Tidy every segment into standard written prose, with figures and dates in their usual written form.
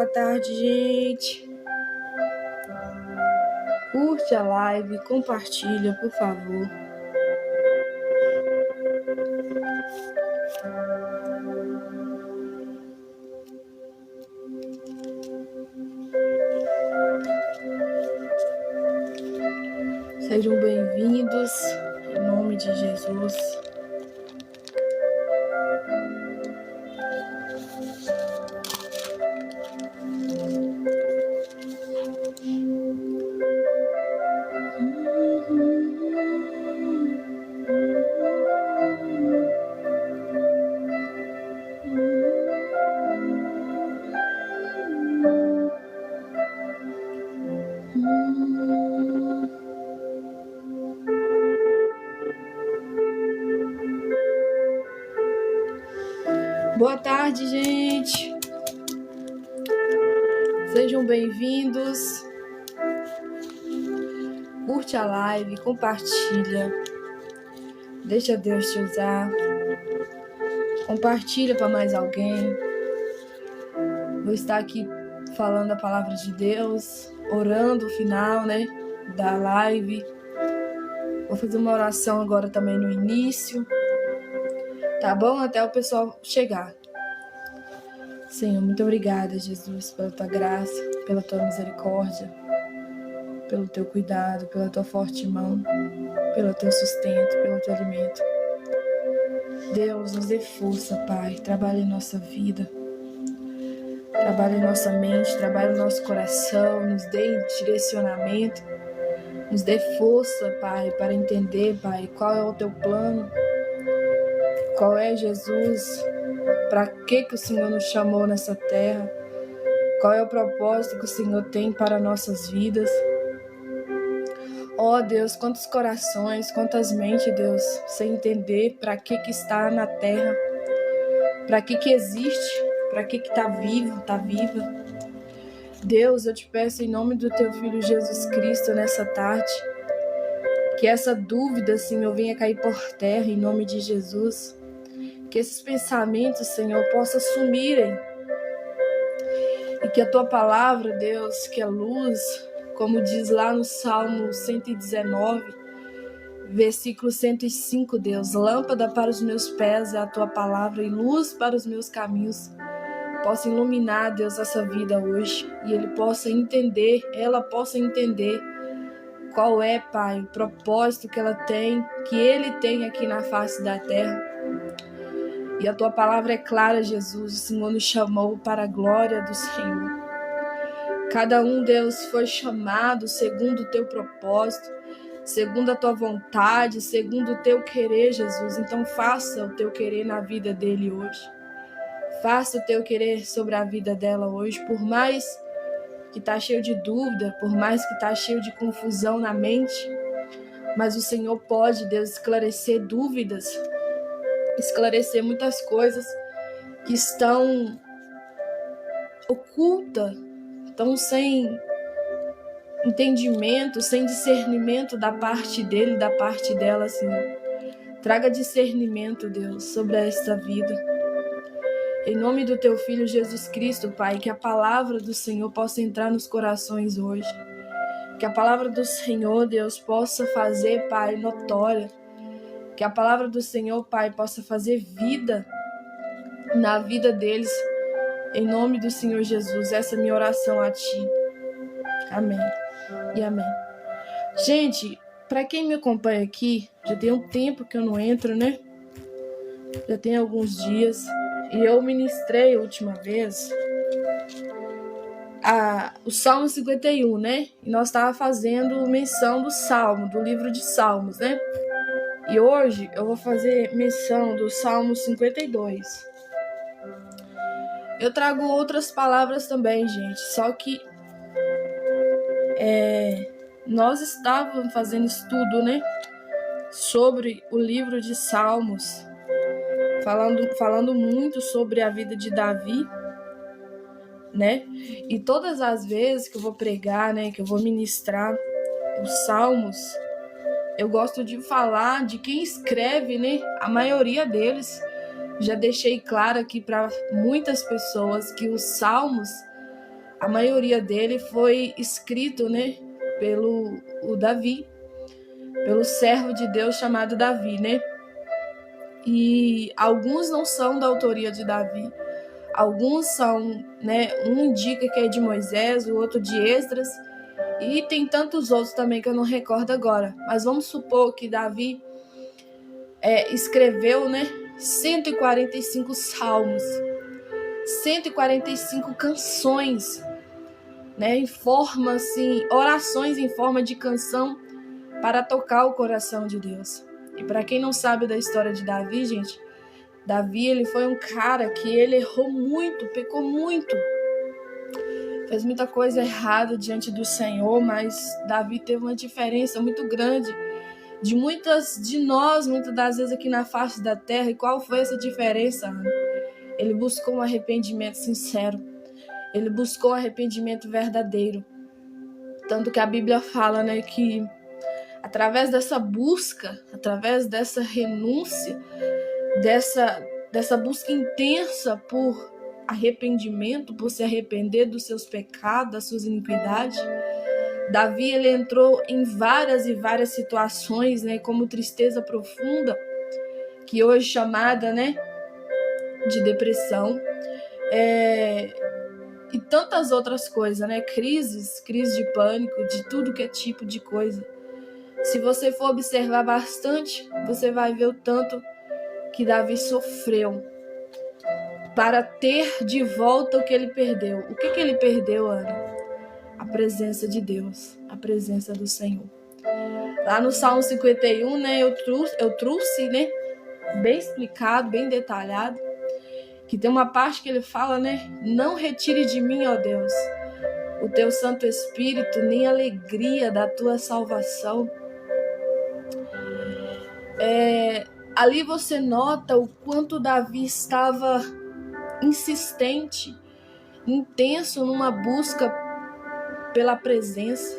tarde, gente. Curte a live, compartilha, por favor. Sejam bem-vindos, em nome de Jesus. Boa tarde, gente. Sejam bem-vindos. Curte a live, compartilha. Deixa Deus te usar. Compartilha para mais alguém. Vou estar aqui falando a palavra de Deus, orando o final, da live. Vou fazer uma oração agora também no início. Tá bom? Até o pessoal chegar. Senhor, muito obrigada, Jesus, pela tua graça, pela tua misericórdia, pelo teu cuidado, pela tua forte mão, pelo teu sustento, pelo teu alimento. Deus, nos dê força, Pai. Trabalhe em nossa vida. Trabalhe em nossa mente, trabalhe no nosso coração, nos dê direcionamento, nos dê força, Pai, para entender, Pai, qual é o teu plano, qual é, Jesus, para que o Senhor nos chamou nessa terra, qual é o propósito que o Senhor tem para nossas vidas. Ó Deus, quantos corações, quantas mentes, Deus, sem entender para que está na terra, para que existe, para que está vivo, está viva. Deus, eu te peço em nome do teu Filho Jesus Cristo nessa tarde, que essa dúvida, Senhor, venha cair por terra em nome de Jesus. Que esses pensamentos, Senhor, possam sumirem. E que a tua palavra, Deus, que é luz, como diz lá no Salmo 119, versículo 105, Deus, lâmpada para os meus pés é a tua palavra e luz para os meus caminhos. Possa iluminar, Deus, essa vida hoje. E ela possa entender qual é, Pai, o propósito que ele tem aqui na face da terra. E a tua palavra é clara, Jesus. O Senhor nos chamou para a glória do Senhor. Cada um, Deus, foi chamado segundo o teu propósito, segundo a tua vontade, segundo o teu querer, Jesus. Então faça o teu querer na vida dele hoje. Faça o teu querer sobre a vida dela hoje. Por mais que está cheio de dúvida, por mais que está cheio de confusão na mente, mas o Senhor pode, Deus, esclarecer dúvidas, esclarecer muitas coisas que estão ocultas, estão sem entendimento, sem discernimento da parte dele, da parte dela, Senhor. Traga discernimento, Deus, sobre esta vida. Em nome do teu Filho Jesus Cristo, Pai, que a palavra do Senhor possa entrar nos corações hoje. Que a palavra do Senhor, Deus, possa fazer, Pai, notória. Que a palavra do Senhor, Pai, possa fazer vida na vida deles. Em nome do Senhor Jesus, essa é a minha oração a Ti. Amém e amém. Gente, para quem me acompanha aqui, já tem um tempo que eu não entro, Já tem alguns dias. E eu ministrei a última vez o Salmo 51, E nós estávamos fazendo menção do Salmo, do livro de Salmos, E hoje eu vou fazer menção do Salmo 52. Eu trago outras palavras também, gente. Só que nós estávamos fazendo estudo, sobre o livro de Salmos, falando muito sobre a vida de Davi, E todas as vezes que eu vou pregar, que eu vou ministrar os Salmos, eu gosto de falar de quem escreve, A maioria deles. Já deixei claro aqui para muitas pessoas que os Salmos a maioria dele foi escrito, né, pelo Davi, pelo servo de Deus chamado Davi, né? E alguns não são da autoria de Davi. Alguns são, né, um indica que é de Moisés, o outro de Esdras, e tem tantos outros também que eu não recordo agora. Mas vamos supor que Davi escreveu, né, 145 salmos, 145 canções, né, em forma assim, orações em forma de canção para tocar o coração de Deus. E para quem não sabe da história de Davi, gente, Davi, ele foi um cara que ele errou muito, pecou muito, fez muita coisa errada diante do Senhor, mas Davi teve uma diferença muito grande de muitas de nós, muitas das vezes aqui na face da terra. E qual foi essa diferença? Ele buscou um arrependimento sincero, ele buscou um arrependimento verdadeiro. Tanto que a Bíblia fala, né, que através dessa busca, através dessa renúncia, dessa busca intensa por arrependimento, por se arrepender dos seus pecados, das suas iniquidades, Davi, ele entrou em várias e várias situações, né, como tristeza profunda, que hoje é chamada, né, de depressão, e tantas outras coisas, né, crise de pânico, de tudo que é tipo de coisa. Se você for observar bastante, você vai ver o tanto que Davi sofreu para ter de volta o que ele perdeu. O que ele perdeu, Ana? A presença de Deus, a presença do Senhor. Lá no Salmo 51, né, eu trouxe, né, bem explicado, bem detalhado, que tem uma parte que ele fala, né, não retire de mim, ó Deus, o teu Santo Espírito, nem a alegria da tua salvação. Ali você nota o quanto Davi estava insistente, intenso numa busca pela presença.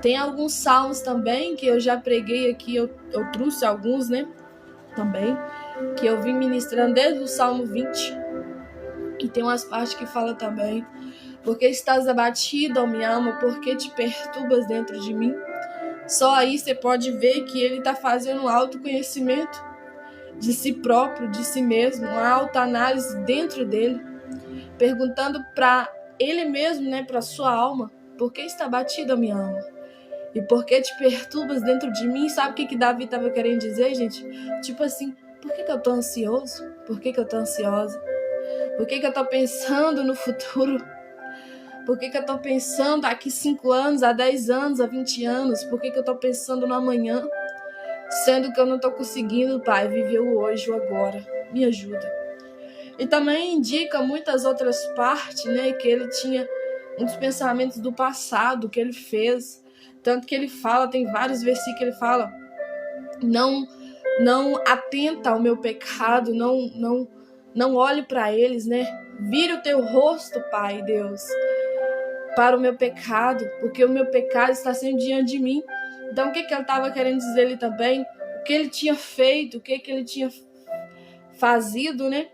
Tem alguns salmos também que eu já preguei aqui, eu trouxe alguns, né, também, que eu vim ministrando desde o Salmo 20, e tem umas partes que fala também: porque estás abatido, ó minha alma, porque te perturbas dentro de mim. Só aí você pode ver que ele está fazendo um autoconhecimento de si próprio, de si mesmo, uma autoanálise dentro dele, perguntando para ele mesmo, né, para sua alma: por que está batida a minha alma? E por que te perturbas dentro de mim? Sabe o que Davi estava querendo dizer, gente? Tipo assim, por que eu tô ansioso? Por que eu tô ansiosa? Por que eu tô pensando no futuro? Por que eu tô pensando daqui 5 anos, há 10 anos, há 20 anos? Por que eu tô pensando no amanhã? Sendo que eu não tô conseguindo, Pai, viver o hoje, o agora. Me ajuda. E também indica muitas outras partes, né, que ele tinha muitos pensamentos do passado que ele fez. Tanto que ele fala, tem vários versículos que ele fala: não atenta ao meu pecado, não olhe para eles, né? Vira o teu rosto, Pai Deus, para o meu pecado, porque o meu pecado está sempre diante de mim. Então o que ele estava querendo dizer ali também? O que ele tinha feito, o que ele tinha fazido, né?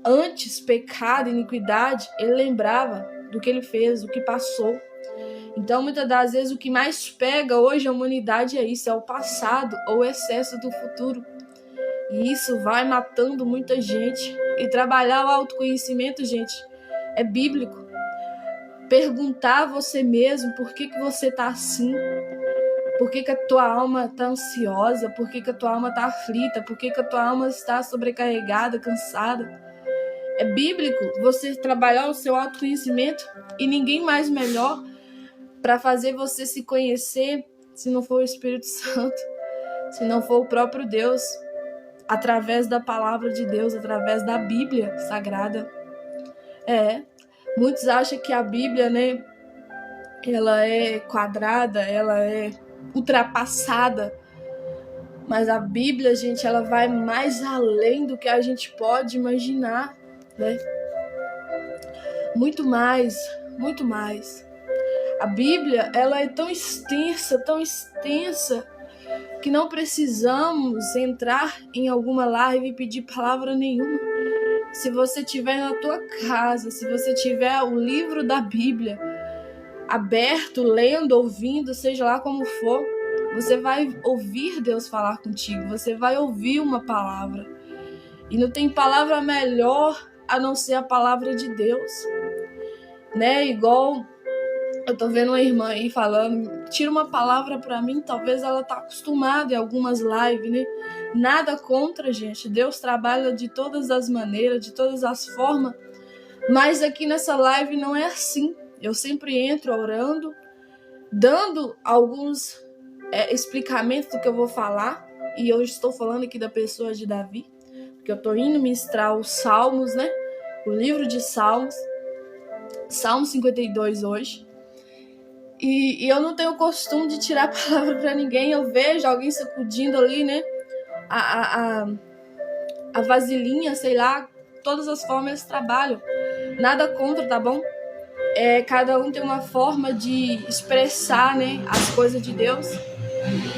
Antes, pecado, iniquidade, ele lembrava do que ele fez, do que passou. Então, muitas das vezes, o que mais pega hoje a humanidade é isso, é o passado ou o excesso do futuro. E isso vai matando muita gente. E trabalhar o autoconhecimento, gente, é bíblico. Perguntar a você mesmo por que você está assim, por que a tua alma está ansiosa, por que a tua alma está aflita, por que a tua alma está sobrecarregada, cansada. É bíblico você trabalhar o seu autoconhecimento, e ninguém mais melhor para fazer você se conhecer, se não for o Espírito Santo, se não for o próprio Deus, através da palavra de Deus, através da Bíblia Sagrada. Muitos acham que a Bíblia, né, ela é quadrada, ela é ultrapassada, mas a Bíblia, gente, ela vai mais além do que a gente pode imaginar, né? Muito mais, muito mais. A Bíblia, ela é tão extensa, que não precisamos entrar em alguma live e pedir palavra nenhuma. se você tiver na tua casa, se você tiver o livro da Bíblia aberto, lendo, ouvindo, seja lá como for, você vai ouvir Deus falar contigo, você vai ouvir uma palavra. E não tem palavra melhor a não ser a palavra de Deus, né? Igual eu tô vendo uma irmã aí falando, tira uma palavra pra mim, talvez ela tá acostumada em algumas lives, né? Nada contra, gente. Deus trabalha de todas as maneiras, de todas as formas, mas aqui nessa live não é assim. Eu sempre entro orando, dando alguns explicamentos do que eu vou falar, e hoje estou falando aqui da pessoa de Davi, porque eu tô indo ministrar os Salmos, né? O livro de Salmos, Salmo 52 hoje. E eu não tenho o costume de tirar a palavra para ninguém. Eu vejo alguém sacudindo ali, né? A vasilhinha, sei lá. Todas as formas eles trabalham. Nada contra, tá bom? Cada um tem uma forma de expressar, né, as coisas de Deus.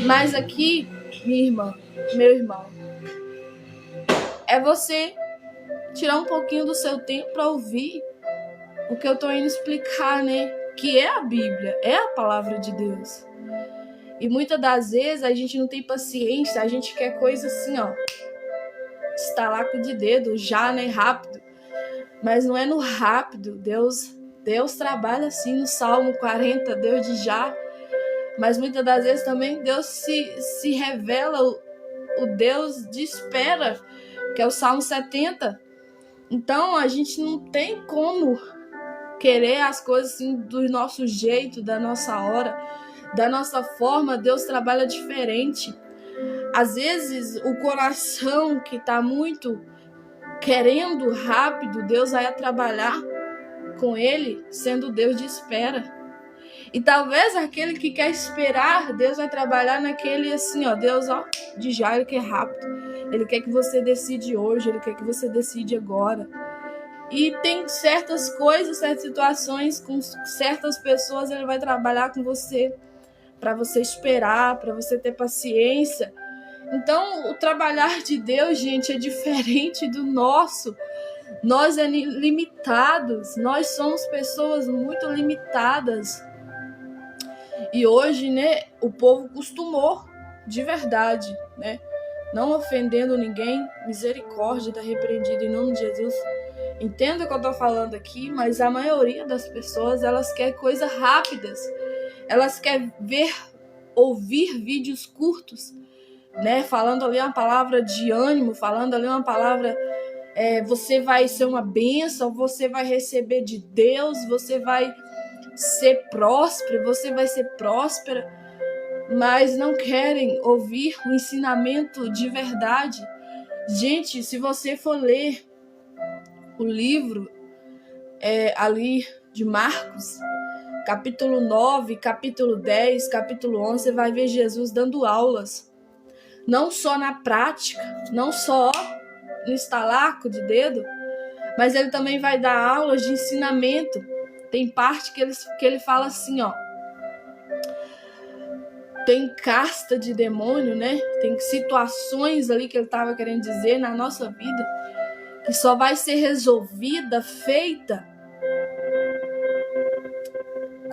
Mas aqui, minha irmã, meu irmão, é você tirar um pouquinho do seu tempo para ouvir o que eu tô indo explicar, né? Que é a Bíblia, é a palavra de Deus. E muitas das vezes a gente não tem paciência, a gente quer coisa assim, ó, estalaco de dedo, já, né, rápido. Mas não é no rápido. Deus trabalha assim no Salmo 40, Deus de já. Mas muitas das vezes também Deus se revela o Deus de espera, que é o Salmo 70. Então a gente não tem como querer as coisas assim do nosso jeito, da nossa hora, da nossa forma. Deus trabalha diferente. Às vezes o coração que está muito querendo rápido, Deus vai trabalhar com ele, sendo Deus de espera. E talvez aquele que quer esperar, Deus vai trabalhar naquele assim, ó, Deus, ó, de já, ele quer rápido. Ele quer que você decide hoje, ele quer que você decide agora. E tem certas coisas, certas situações, com certas pessoas, ele vai trabalhar com você, para você esperar, para você ter paciência. Então, o trabalhar de Deus, gente, é diferente do nosso. Nós é limitados, nós somos pessoas muito limitadas. E hoje, né, o povo costumou, de verdade, né, não ofendendo ninguém, misericórdia, tá repreendido em nome de Jesus. Entendo o que eu tô falando aqui, mas a maioria das pessoas, elas querem coisas rápidas. Elas querem ouvir vídeos curtos, né? Falando ali uma palavra de ânimo, falando ali uma palavra, você vai ser uma bênção, você vai receber de Deus, você vai ser próspero, você vai ser próspera, mas não querem ouvir o ensinamento de verdade. Gente, se você for ler o livro ali de Marcos, capítulo 9, capítulo 10, capítulo 11, você vai ver Jesus dando aulas. Não só na prática, não só no estalaco de dedo, mas ele também vai dar aulas de ensinamento. Tem parte que ele fala assim, ó. Tem casta de demônio, né? Tem situações ali que ele estava querendo dizer na nossa vida que só vai ser resolvida, feita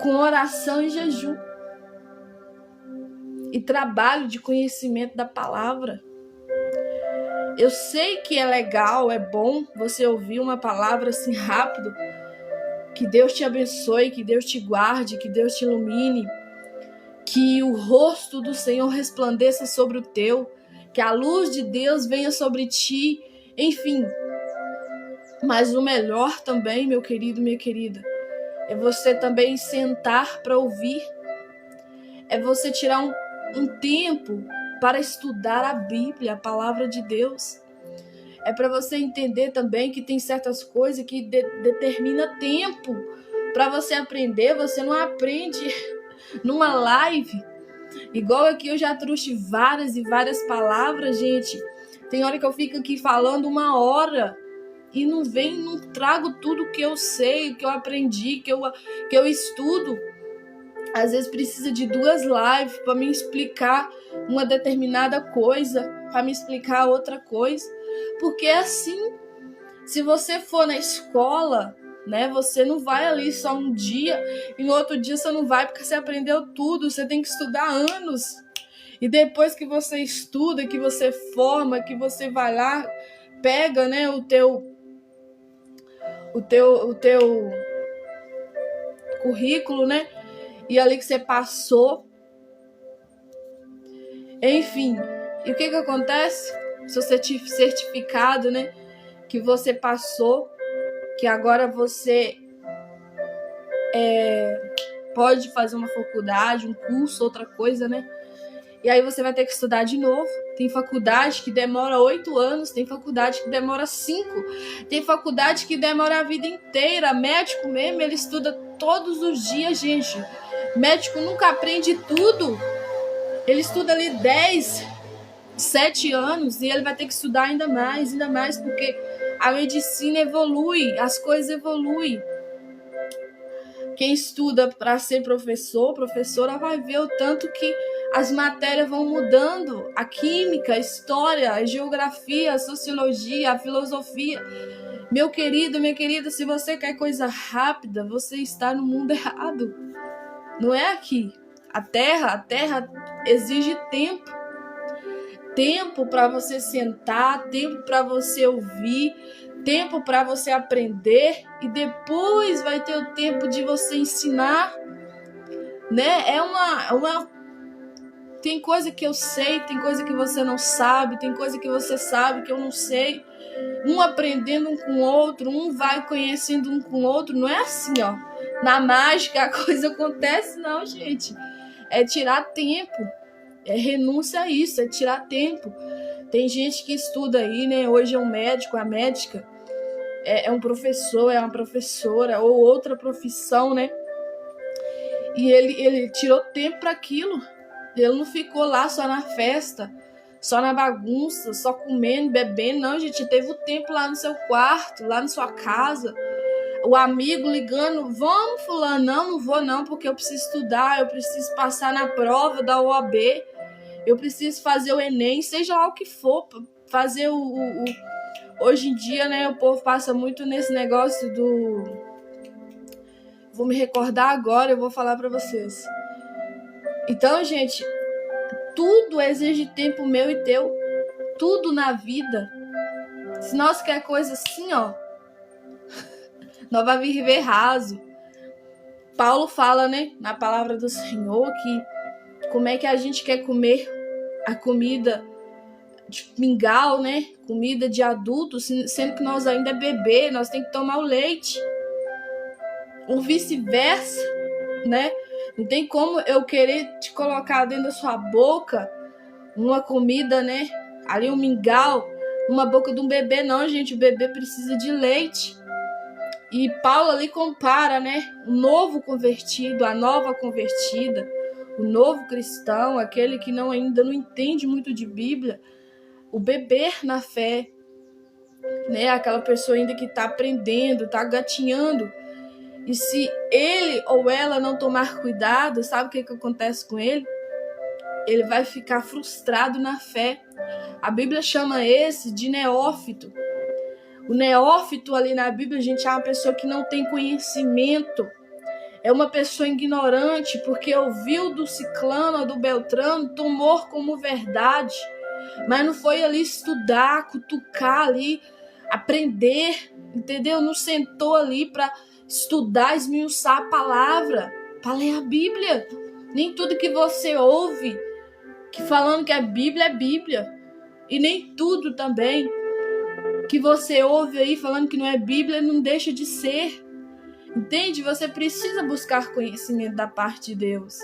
com oração e jejum e trabalho de conhecimento da palavra. Eu sei que é legal, é bom você ouvir uma palavra assim rápido. Que Deus te abençoe, que Deus te guarde, que Deus te ilumine, que o rosto do Senhor resplandeça sobre o teu, que a luz de Deus venha sobre ti, enfim. Mas o melhor também, meu querido, minha querida, é você também sentar para ouvir, é você tirar um tempo para estudar a Bíblia, a palavra de Deus. É para você entender também que tem certas coisas que determina tempo para você aprender. Você não aprende numa live. Igual aqui eu já trouxe várias e várias palavras, gente. Tem hora que eu fico aqui falando 1 hora e não trago tudo que eu sei, que eu aprendi, que eu estudo. Às vezes precisa de 2 lives para me explicar uma determinada coisa, para me explicar outra coisa. Porque é assim, Se você for na escola, né, você não vai ali só um dia e no outro dia você não vai porque você aprendeu tudo, você tem que estudar anos. E depois que você estuda, que você forma, que você vai lá, pega, né, o teu currículo, né? E ali que você passou. Enfim, e o que acontece? Seu certificado, né? Que você passou, que agora você pode fazer uma faculdade, um curso, outra coisa, né? E aí você vai ter que estudar de novo. Tem faculdade que demora 8 anos, tem faculdade que demora 5, tem faculdade que demora a vida inteira. Médico mesmo, ele estuda todos os dias, gente. Médico nunca aprende tudo. Ele estuda ali 10, 7 anos e ele vai ter que estudar ainda mais, porque a medicina evolui, as coisas evoluem. Quem estuda para ser professora, vai ver o tanto que as matérias vão mudando. A química, a história, a geografia, a sociologia, a filosofia. Meu querido, minha querida, se você quer coisa rápida, você está no mundo errado. Não é aqui. A terra exige tempo. Tempo para você sentar, tempo para você ouvir, tempo para você aprender e depois vai ter o tempo de você ensinar, né? Tem coisa que eu sei, tem coisa que você não sabe, tem coisa que você sabe que eu não sei. Um aprendendo um com o outro, um vai conhecendo um com o outro. Não é assim, ó. Na mágica a coisa acontece, não, gente. É tirar tempo. É renúncia a isso, é tirar tempo. Tem gente que estuda aí, né? Hoje é um médico, a médica, é um professor, é uma professora ou outra profissão, né? E ele tirou tempo para aquilo. Ele não ficou lá só na festa, só na bagunça, só comendo, bebendo. Não, gente, teve o tempo lá no seu quarto, lá na sua casa. O amigo ligando, vamos, fulano? Não vou não, porque eu preciso estudar, eu preciso passar na prova da OAB, eu preciso fazer o Enem, seja lá o que for, fazer Hoje em dia, né, o povo passa muito nesse negócio do... Vou me recordar agora, eu vou falar pra vocês. Então, gente, tudo exige tempo meu e teu. Tudo na vida. Se nós quer coisa assim, ó, nós vamos viver raso. Paulo fala, né, na palavra do Senhor, que como é que a gente quer comer a comida de mingau, né, comida de adulto, sendo que nós ainda é bebê, nós temos que tomar o leite. Ou vice-versa, né? Não tem como eu querer te colocar dentro da sua boca uma comida, né, ali um mingau, uma boca de um bebê, não, gente, o bebê precisa de leite. E Paulo ali compara, né, o novo convertido, a nova convertida, o novo cristão, aquele que ainda não entende muito de Bíblia, o beber na fé, né, aquela pessoa ainda que está aprendendo, está gatinhando. E se ele ou ela não tomar cuidado, sabe o que acontece com ele? Ele vai ficar frustrado na fé. A Bíblia chama esse de neófito. O neófito ali na Bíblia, gente, é uma pessoa que não tem conhecimento. É uma pessoa ignorante, porque ouviu do ciclano ou do beltrano, tomou como verdade. Mas não foi ali estudar, cutucar ali, aprender, entendeu? Não sentou ali para estudar, esmiuçar a palavra, para ler a Bíblia. Nem tudo que você ouve, que falando que é Bíblia. E nem tudo também que você ouve aí falando que não é Bíblia, não deixa de ser. Entende? Você precisa buscar conhecimento da parte de Deus.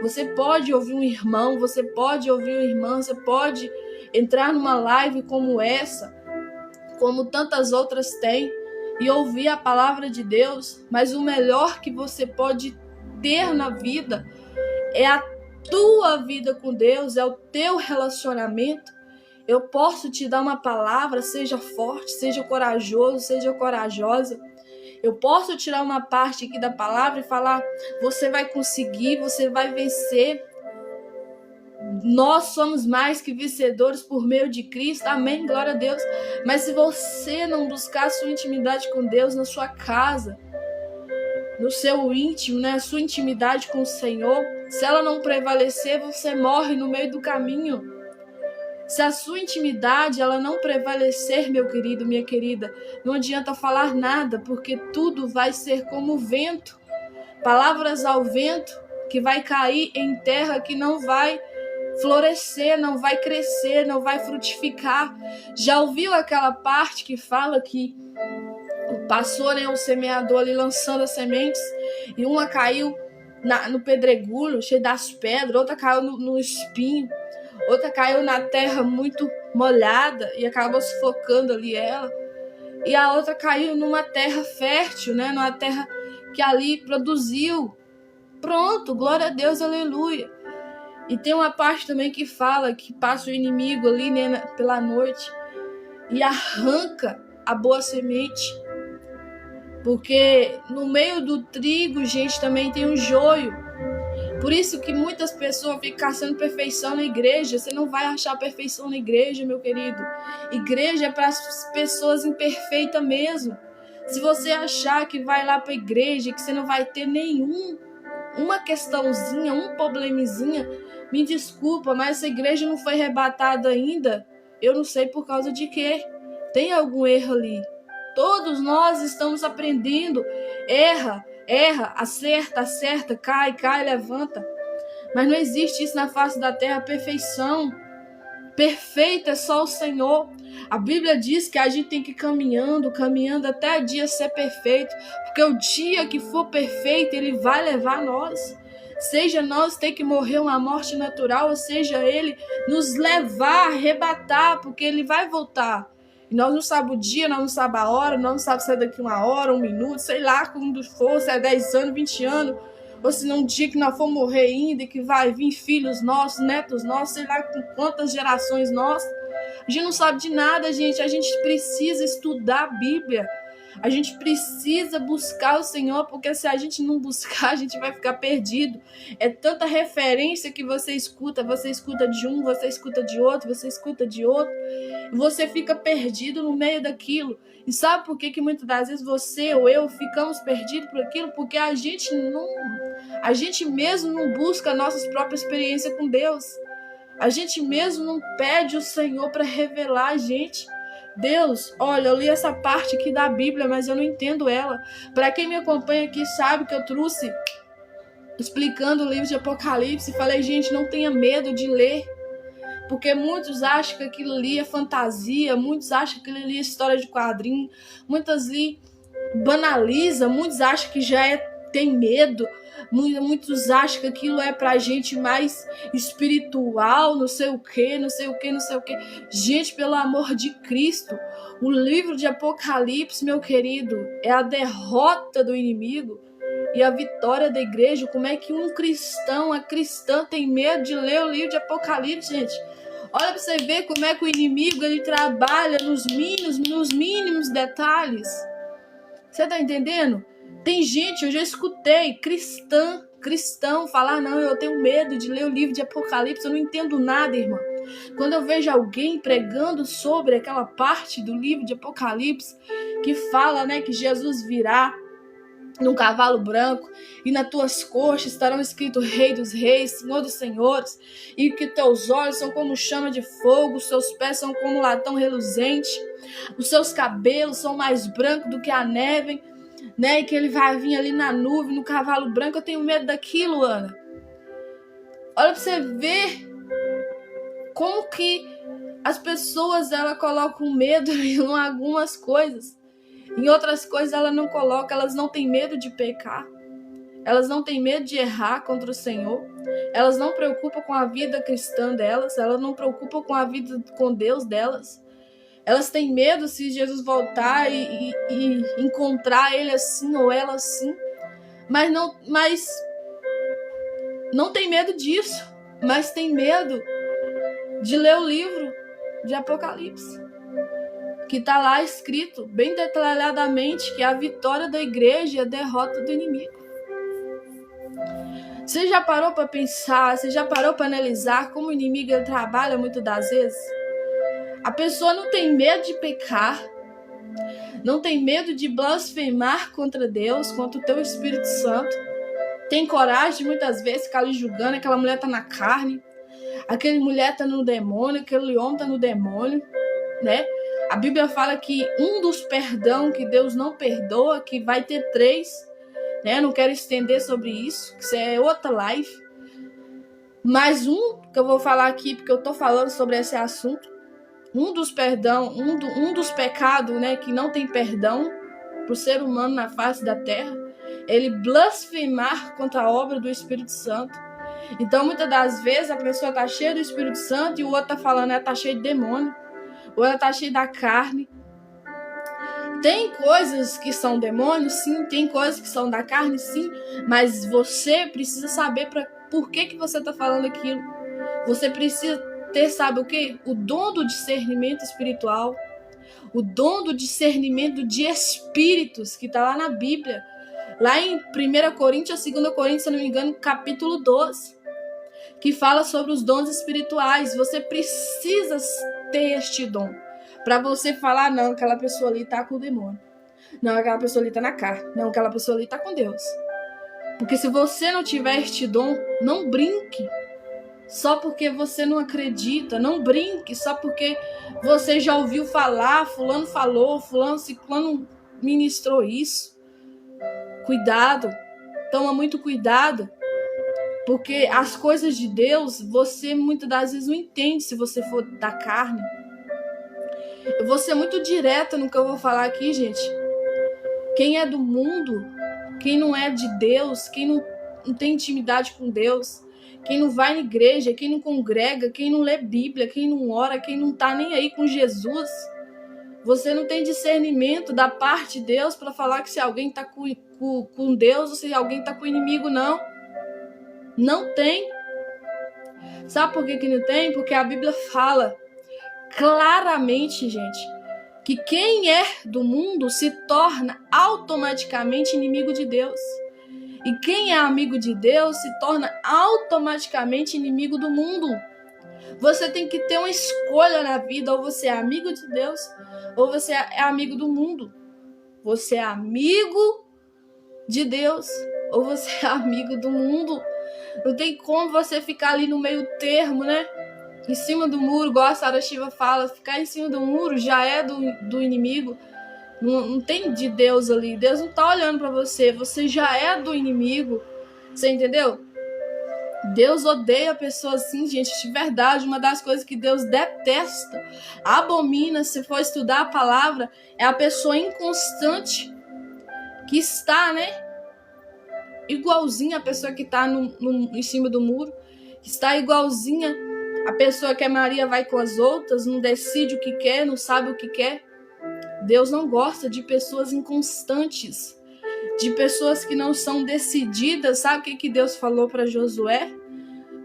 Você pode ouvir um irmão, você pode ouvir uma irmã, você pode entrar numa live como essa, como tantas outras têm, e ouvir a palavra de Deus, mas o melhor que você pode ter na vida é a tua vida com Deus, é o teu relacionamento. Eu posso te dar uma palavra, seja forte, seja corajoso, seja corajosa. Eu posso tirar uma parte aqui da palavra e falar, você vai conseguir, você vai vencer. Nós somos mais que vencedores por meio de Cristo. Amém, glória a Deus. Mas se você não buscar a sua intimidade com Deus na sua casa, no seu íntimo, né, a sua intimidade com o Senhor, se ela não prevalecer, você morre no meio do caminho. Se a sua intimidade ela não prevalecer, meu querido, minha querida, não adianta falar nada, porque tudo vai ser como vento. Palavras ao vento que vai cair em terra que não vai florescer, não vai crescer, não vai frutificar. Já ouviu aquela parte que fala que passou, né, o semeador ali lançando as sementes e uma caiu no pedregulho, cheio das pedras, outra caiu no espinho, outra caiu na terra muito molhada e acabou sufocando ali ela, e a outra caiu numa terra fértil, né, numa terra que ali produziu. Pronto, glória a Deus, aleluia. E tem uma parte também que fala que passa o inimigo ali, né, pela noite e arranca a boa semente. Porque no meio do trigo, gente, também tem um joio. Por isso que muitas pessoas ficam caçando perfeição na igreja. Você não vai achar perfeição na igreja, meu querido. Igreja é para as pessoas imperfeitas mesmo. Se você achar que vai lá para a igreja, que você não vai ter uma questãozinha, um probleminha, me desculpa, mas essa igreja não foi arrebatada ainda. Eu não sei por causa de quê. Tem algum erro ali. Todos nós estamos aprendendo. Erra, acerta, cai, levanta. Mas não existe isso na face da terra, perfeição. Perfeito é só o Senhor. A Bíblia diz que a gente tem que ir caminhando até o dia ser perfeito. Porque o dia que for perfeito, Ele vai levar nós. Seja nós ter que morrer uma morte natural, ou seja Ele nos levar, arrebatar, porque Ele vai voltar. E nós não sabemos o dia, nós não sabemos a hora, nós não sabemos se é daqui 1 hora, 1 minuto, sei lá quando for, se é 10 anos, 20 anos, ou se não um dia que nós for morrer ainda, e que vai vir filhos nossos, netos nossos, sei lá com quantas gerações nossas. A gente não sabe de nada, gente. A gente precisa estudar a Bíblia. A gente precisa buscar o Senhor, porque se a gente não buscar, a gente vai ficar perdido. É tanta referência que você escuta de um, você escuta de outro, e você fica perdido no meio daquilo. E sabe por que muitas das vezes você ou eu ficamos perdidos por aquilo? Porque a gente mesmo não busca a nossa própria experiência com Deus. A gente mesmo não pede o Senhor para revelar a gente. Deus, olha, eu li essa parte aqui da Bíblia, mas eu não entendo ela. Para quem me acompanha aqui sabe que eu trouxe explicando o livro de Apocalipse. Falei, gente, não tenha medo de ler. Porque muitos acham que aquilo ali é fantasia, muitos acham que aquilo ali é história de quadrinho, muitos ali banaliza, muitos acham que tem medo, muitos acham que aquilo é pra gente mais espiritual, não sei o que. Gente, pelo amor de Cristo, o livro de Apocalipse, meu querido, é a derrota do inimigo e a vitória da igreja. Como é que um cristão, a cristã, tem medo de ler o livro de Apocalipse, gente? Olha pra você ver como é que o inimigo ele trabalha nos mínimos detalhes. Você tá entendendo? Tem gente, eu já escutei, cristão falar, não, eu tenho medo de ler o livro de Apocalipse, eu não entendo nada, irmão. Quando eu vejo alguém pregando sobre aquela parte do livro de Apocalipse, que fala, né, que Jesus virá num cavalo branco, e nas tuas coxas estarão escritos Rei dos Reis, Senhor dos Senhores, e que teus olhos são como chama de fogo, os seus pés são como latão reluzente, os seus cabelos são mais brancos do que a neve, né? E que ele vai vir ali na nuvem, no cavalo branco. Eu tenho medo daquilo, Ana. Olha pra você ver como que as pessoas elas colocam medo em algumas coisas. Em outras coisas ela não coloca, elas não têm medo de pecar. Elas não têm medo de errar contra o Senhor. Elas não preocupam com a vida cristã delas. Elas não preocupam com a vida com Deus delas. Elas têm medo se Jesus voltar e encontrar ele assim ou ela assim. Mas não tem medo disso. Mas tem medo de ler o livro de Apocalipse. Que está lá escrito bem detalhadamente que a vitória da igreja é a derrota do inimigo. Você já parou para pensar, você já parou para analisar como o inimigo ele trabalha muitas das vezes? A pessoa não tem medo de pecar, não tem medo de blasfemar contra Deus, contra o teu Espírito Santo. Tem coragem de muitas vezes ficar ali julgando, aquela mulher tá na carne, aquela mulher tá no demônio, aquele homem tá no demônio, né? A Bíblia fala que um dos perdão que Deus não perdoa, que vai ter 3, né? Não quero estender sobre isso, que isso é outra live. Mas um que eu vou falar aqui, porque eu tô falando sobre esse assunto, um dos pecados, né, que não tem perdão pro ser humano na face da terra, ele blasfemar contra a obra do Espírito Santo. Então, muitas das vezes, a pessoa tá cheia do Espírito Santo e o outro tá falando, ela tá cheia de demônio, ou ela tá cheia da carne. Tem coisas que são demônios, sim, tem coisas que são da carne, sim, mas você precisa saber por que você tá falando aquilo. Você precisa ter, sabe o quê? O dom do discernimento espiritual, o dom do discernimento de espíritos, que tá lá na Bíblia, lá em 1 Coríntios, 2 Coríntios, se não me engano, capítulo 12, que fala sobre os dons espirituais. Você precisa ter este dom para você falar, não, aquela pessoa ali tá com o demônio, não, aquela pessoa ali tá na carne, não, aquela pessoa ali tá com Deus. Porque se você não tiver este dom, não brinque só porque você não acredita, não brinque só porque você já ouviu falar, fulano falou, ciclano ministrou isso. Cuidado, toma muito cuidado, porque as coisas de Deus, você muitas das vezes não entende se você for da carne. Eu vou ser muito direta no que eu vou falar aqui, gente. Quem é do mundo, quem não é de Deus, quem não tem intimidade com Deus, quem não vai na igreja, quem não congrega, quem não lê Bíblia, quem não ora, quem não tá nem aí com Jesus, você não tem discernimento da parte de Deus para falar que se alguém tá com Deus ou se alguém tá com o inimigo, não. Não tem. Sabe por que não tem? Porque a Bíblia fala claramente, gente, que quem é do mundo se torna automaticamente inimigo de Deus. E quem é amigo de Deus se torna automaticamente inimigo do mundo. Você tem que ter uma escolha na vida, ou você é amigo de Deus, ou você é amigo do mundo. Você é amigo de Deus, ou você é amigo do mundo. Não tem como você ficar ali no meio termo, né? Em cima do muro, igual a Sara Shiva fala, ficar em cima do muro já é do inimigo. Não tem de Deus ali. Deus não tá olhando pra você. Você já é do inimigo. Você entendeu? Deus odeia pessoas assim, gente. De verdade, uma das coisas que Deus detesta, abomina, se for estudar a palavra, é a pessoa inconstante que está, né? Igualzinha a pessoa que tá em cima do muro. Que está igualzinha a pessoa que é Maria vai com as outras, não decide o que quer, não sabe o que quer. Deus não gosta de pessoas inconstantes, de pessoas que não são decididas. Sabe o que Deus falou para Josué?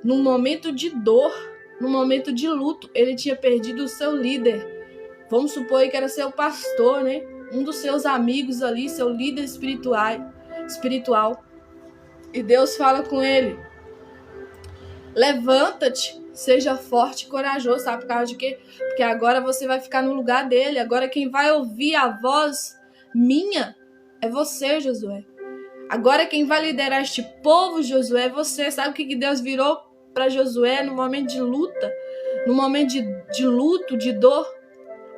Num momento de dor, num momento de luto, ele tinha perdido o seu líder. Vamos supor que era seu pastor, né? Um dos seus amigos ali, seu líder espiritual. E Deus fala com ele: levanta-te, seja forte e corajoso. Sabe por causa de quê? Porque agora você vai ficar no lugar dele. Agora quem vai ouvir a voz minha é você, Josué. Agora quem vai liderar este povo, Josué, é você. Sabe o que Deus virou para Josué no momento de luta? No momento de luto, de dor?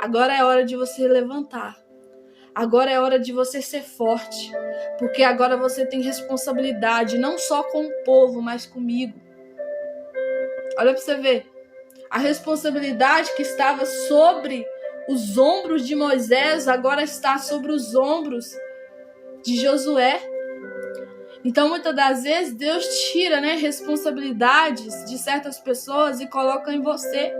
Agora é hora de você levantar. Agora é hora de você ser forte. Porque agora você tem responsabilidade, não só com o povo, mas comigo. Olha para você ver. A responsabilidade que estava sobre os ombros de Moisés agora está sobre os ombros de Josué. Então, muitas das vezes, Deus tira, né, responsabilidades de certas pessoas e coloca em você.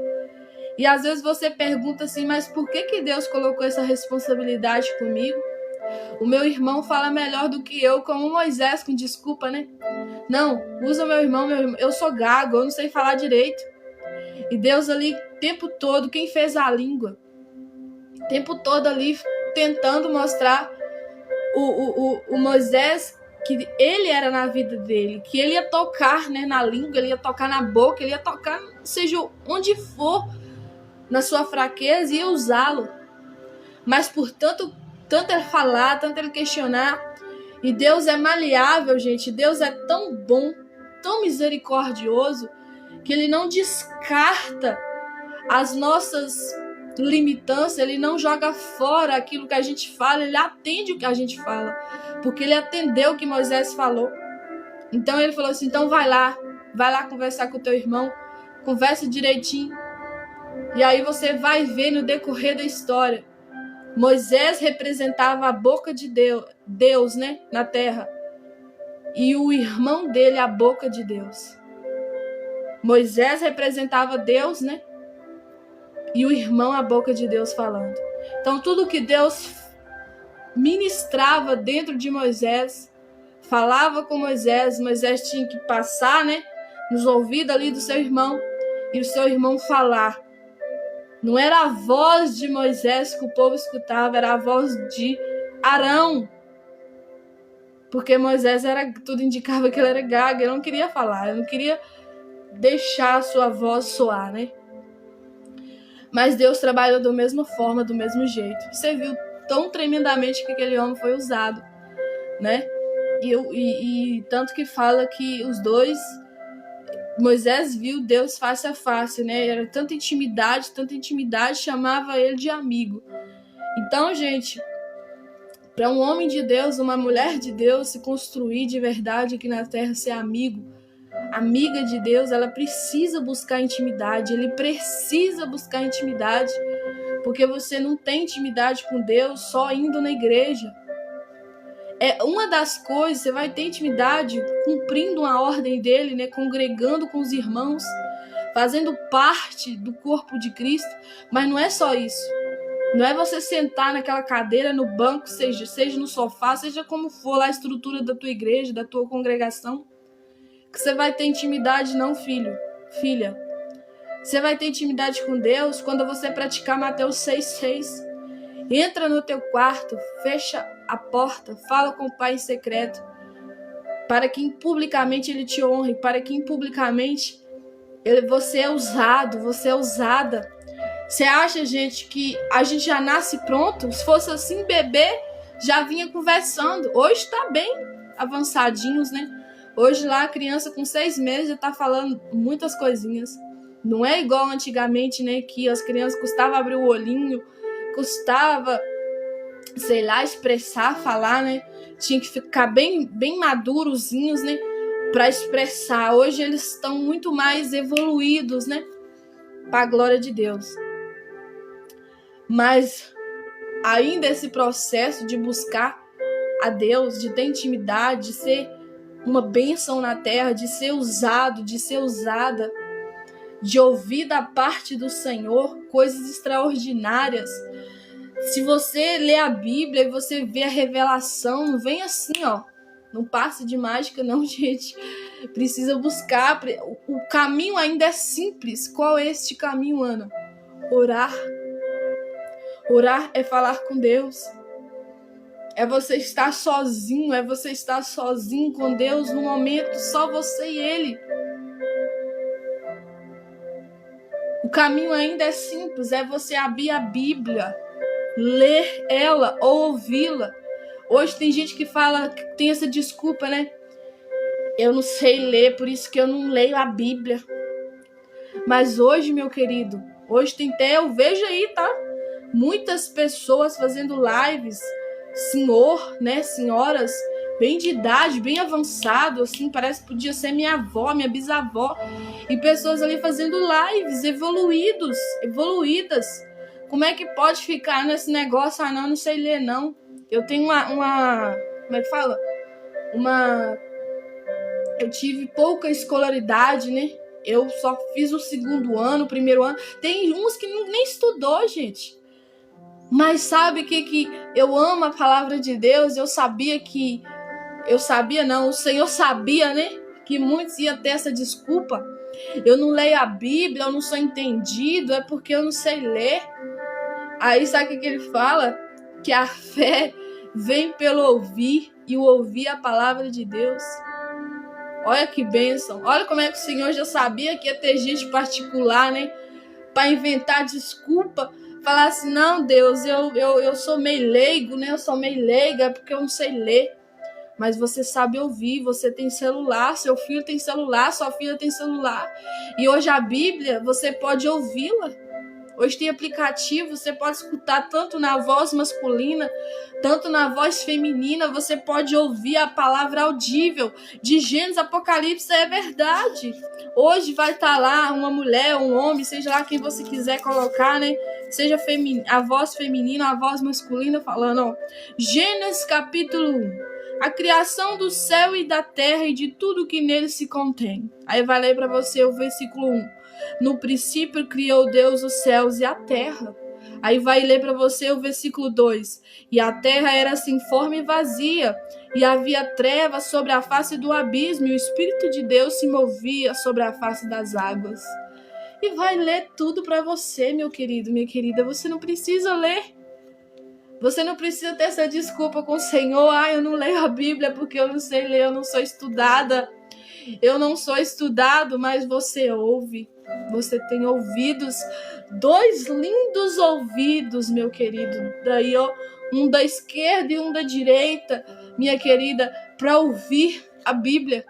E às vezes você pergunta assim, mas por que Deus colocou essa responsabilidade comigo? O meu irmão fala melhor do que eu, como Moisés, com desculpa, né? Não, usa meu irmão, eu sou gago, eu não sei falar direito. E Deus ali, o tempo todo, quem fez a língua? O tempo todo ali, tentando mostrar o Moisés que ele era na vida dele, que ele ia tocar, né, na língua, ele ia tocar na boca, ele ia tocar, seja onde for, na sua fraqueza, e ia usá-lo. Mas por tanto ele falar, tanto ele questionar, e Deus é maleável, gente, Deus é tão bom, tão misericordioso, que ele não descarta as nossas limitâncias, ele não joga fora aquilo que a gente fala, ele atende o que a gente fala, porque ele atendeu o que Moisés falou. Então ele falou assim, então vai lá conversar com o teu irmão, conversa direitinho, e aí você vai ver no decorrer da história, Moisés representava a boca de Deus, né, na terra, e o irmão dele a boca de Deus. Moisés representava Deus, né, e o irmão a boca de Deus falando. Então tudo que Deus ministrava dentro de Moisés, falava com Moisés, Moisés tinha que passar, né, nos ouvidos ali do seu irmão, e o seu irmão falar. Não era a voz de Moisés que o povo escutava, era a voz de Arão. Porque Moisés tudo indicava que ele era gago, ele não queria falar, ele não queria deixar a sua voz soar, né? Mas Deus trabalhou da mesma forma, do mesmo jeito. Você viu tão tremendamente que aquele homem foi usado, né? E tanto que fala que os dois, Moisés viu Deus face a face, né? Era tanta intimidade, chamava ele de amigo. Então, gente, para um homem de Deus, uma mulher de Deus se construir de verdade aqui na terra, ser amiga de Deus, ela precisa buscar intimidade, ele precisa buscar intimidade, porque você não tem intimidade com Deus só indo na igreja. É uma das coisas, você vai ter intimidade cumprindo a ordem dele, né, congregando com os irmãos, fazendo parte do corpo de Cristo, mas não é só isso. Não é você sentar naquela cadeira, no banco, seja no sofá, seja como for lá a estrutura da tua igreja, da tua congregação, que você vai ter intimidade, não, filha. Você vai ter intimidade com Deus quando você praticar Mateus 6,6. Entra no teu quarto, fecha a porta, fala com o Pai em secreto, para que publicamente ele te honre, para que publicamente você é usado, você é usada. Você acha, gente, que a gente já nasce pronto? Se fosse assim, bebê já vinha conversando. Hoje está bem avançadinhos, né? Hoje lá a criança com 6 meses já tá falando muitas coisinhas. Não é igual antigamente, né? Que as crianças custava abrir o olhinho, custava, sei lá, expressar, falar, né? Tinha que ficar bem madurozinhos, né? Para expressar. Hoje eles estão muito mais evoluídos, né? Para a glória de Deus. Mas ainda esse processo de buscar a Deus, de ter intimidade, de ser uma bênção na terra, de ser usado, de ser usada, de ouvir da parte do Senhor coisas extraordinárias. Se você lê a Bíblia e você vê a revelação, não vem assim, ó. Não passe de mágica, não, gente. Precisa buscar. O caminho ainda é simples. Qual é este caminho, Ana? Orar. Orar é falar com Deus. É você estar sozinho, com Deus no momento, só você e Ele. O caminho ainda é simples, é você abrir a Bíblia, ler ela ou ouvi-la. Hoje tem gente que fala, que tem essa desculpa, né? Eu não sei ler, por isso que eu não leio a Bíblia. Mas hoje, meu querido, hoje tem até, eu vejo aí, tá? Muitas pessoas fazendo lives, senhor, né, senhoras, bem de idade, bem avançado, assim, parece que podia ser minha avó, minha bisavó, e pessoas ali fazendo lives, evoluídas. Como é que pode ficar nesse negócio? Ah, não sei ler, não. Eu tenho uma como é que fala? Eu tive pouca escolaridade, né? Eu só fiz o segundo ano, o primeiro ano. Tem uns que nem estudou, gente. Mas sabe que eu amo a palavra de Deus. O Senhor sabia, né? Que muitos iam ter essa desculpa. Eu não leio a Bíblia, eu não sou entendido, é porque eu não sei ler. Aí sabe o que ele fala? Que a fé vem pelo ouvir, e o ouvir a palavra de Deus. Olha que bênção. Olha como é que o Senhor já sabia que ia ter gente particular, né? Para inventar desculpa. Falar assim, não, Deus, eu sou meio leigo, né? Eu sou meio leiga porque eu não sei ler. Mas você sabe ouvir, você tem celular, seu filho tem celular, sua filha tem celular. E hoje a Bíblia, você pode ouvi-la. Hoje tem aplicativo, você pode escutar tanto na voz masculina, tanto na voz feminina, você pode ouvir a palavra audível de Gênesis, Apocalipse, é verdade. Hoje vai estar lá uma mulher, um homem, seja lá quem você quiser colocar, né? Seja a voz feminina, a voz masculina, falando, ó. Gênesis capítulo 1. A criação do céu e da terra e de tudo que nele se contém. Aí vai ler para você o versículo 1. No princípio criou Deus os céus e a terra. Aí vai ler para você o versículo 2. E a terra era sem forma e vazia, e havia trevas sobre a face do abismo, e o Espírito de Deus se movia sobre a face das águas. E vai ler tudo para você, meu querido, minha querida. Você não precisa ler. Você não precisa ter essa desculpa com o Senhor. Eu não leio a Bíblia porque eu não sei ler, eu não sou estudada. Eu não sou estudado, mas você ouve. Você tem ouvidos, 2 lindos ouvidos, meu querido. Daí, ó, um da esquerda e um da direita, minha querida, para ouvir a Bíblia.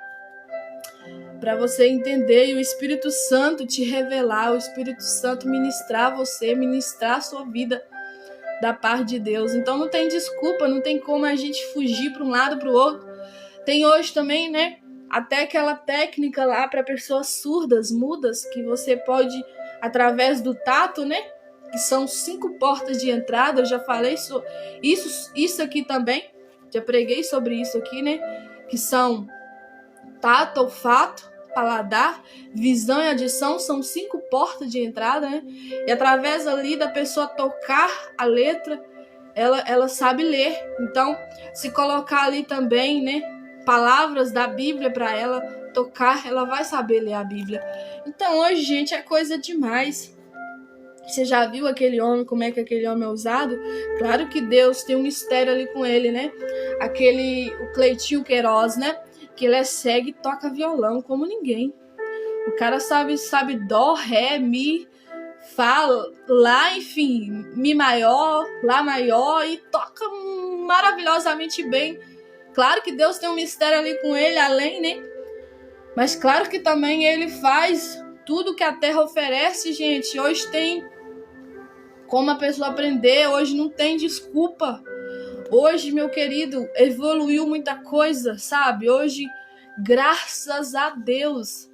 Para você entender e o Espírito Santo te revelar, o Espírito Santo ministrar você, ministrar a sua vida da parte de Deus. Então não tem desculpa, não tem como a gente fugir para um lado para o outro. Tem hoje também, né? Até aquela técnica lá para pessoas surdas, mudas, que você pode, através do tato, né? Que são 5 portas de entrada. Eu já falei isso aqui também. Já preguei sobre isso aqui, né? Que são tato, olfato, paladar, visão e audição. São 5 portas de entrada, né? E através ali da pessoa tocar a letra, ela sabe ler. Então, se colocar ali também, né? Palavras da Bíblia para ela tocar, ela vai saber ler a Bíblia. Então hoje, gente, é coisa demais. Você já viu aquele homem, como é que aquele homem é usado? Claro que Deus tem um mistério ali com ele, né? O Cleitinho Queiroz, né? Que ele é cego e toca violão como ninguém. O cara sabe dó, ré, mi, fá, lá, enfim, mi maior, lá maior, e toca maravilhosamente bem. Claro que Deus tem um mistério ali com ele, além, né? Mas claro que também ele faz tudo que a terra oferece, gente. Hoje tem como a pessoa aprender, hoje não tem desculpa. Hoje, meu querido, evoluiu muita coisa, sabe? Hoje, graças a Deus,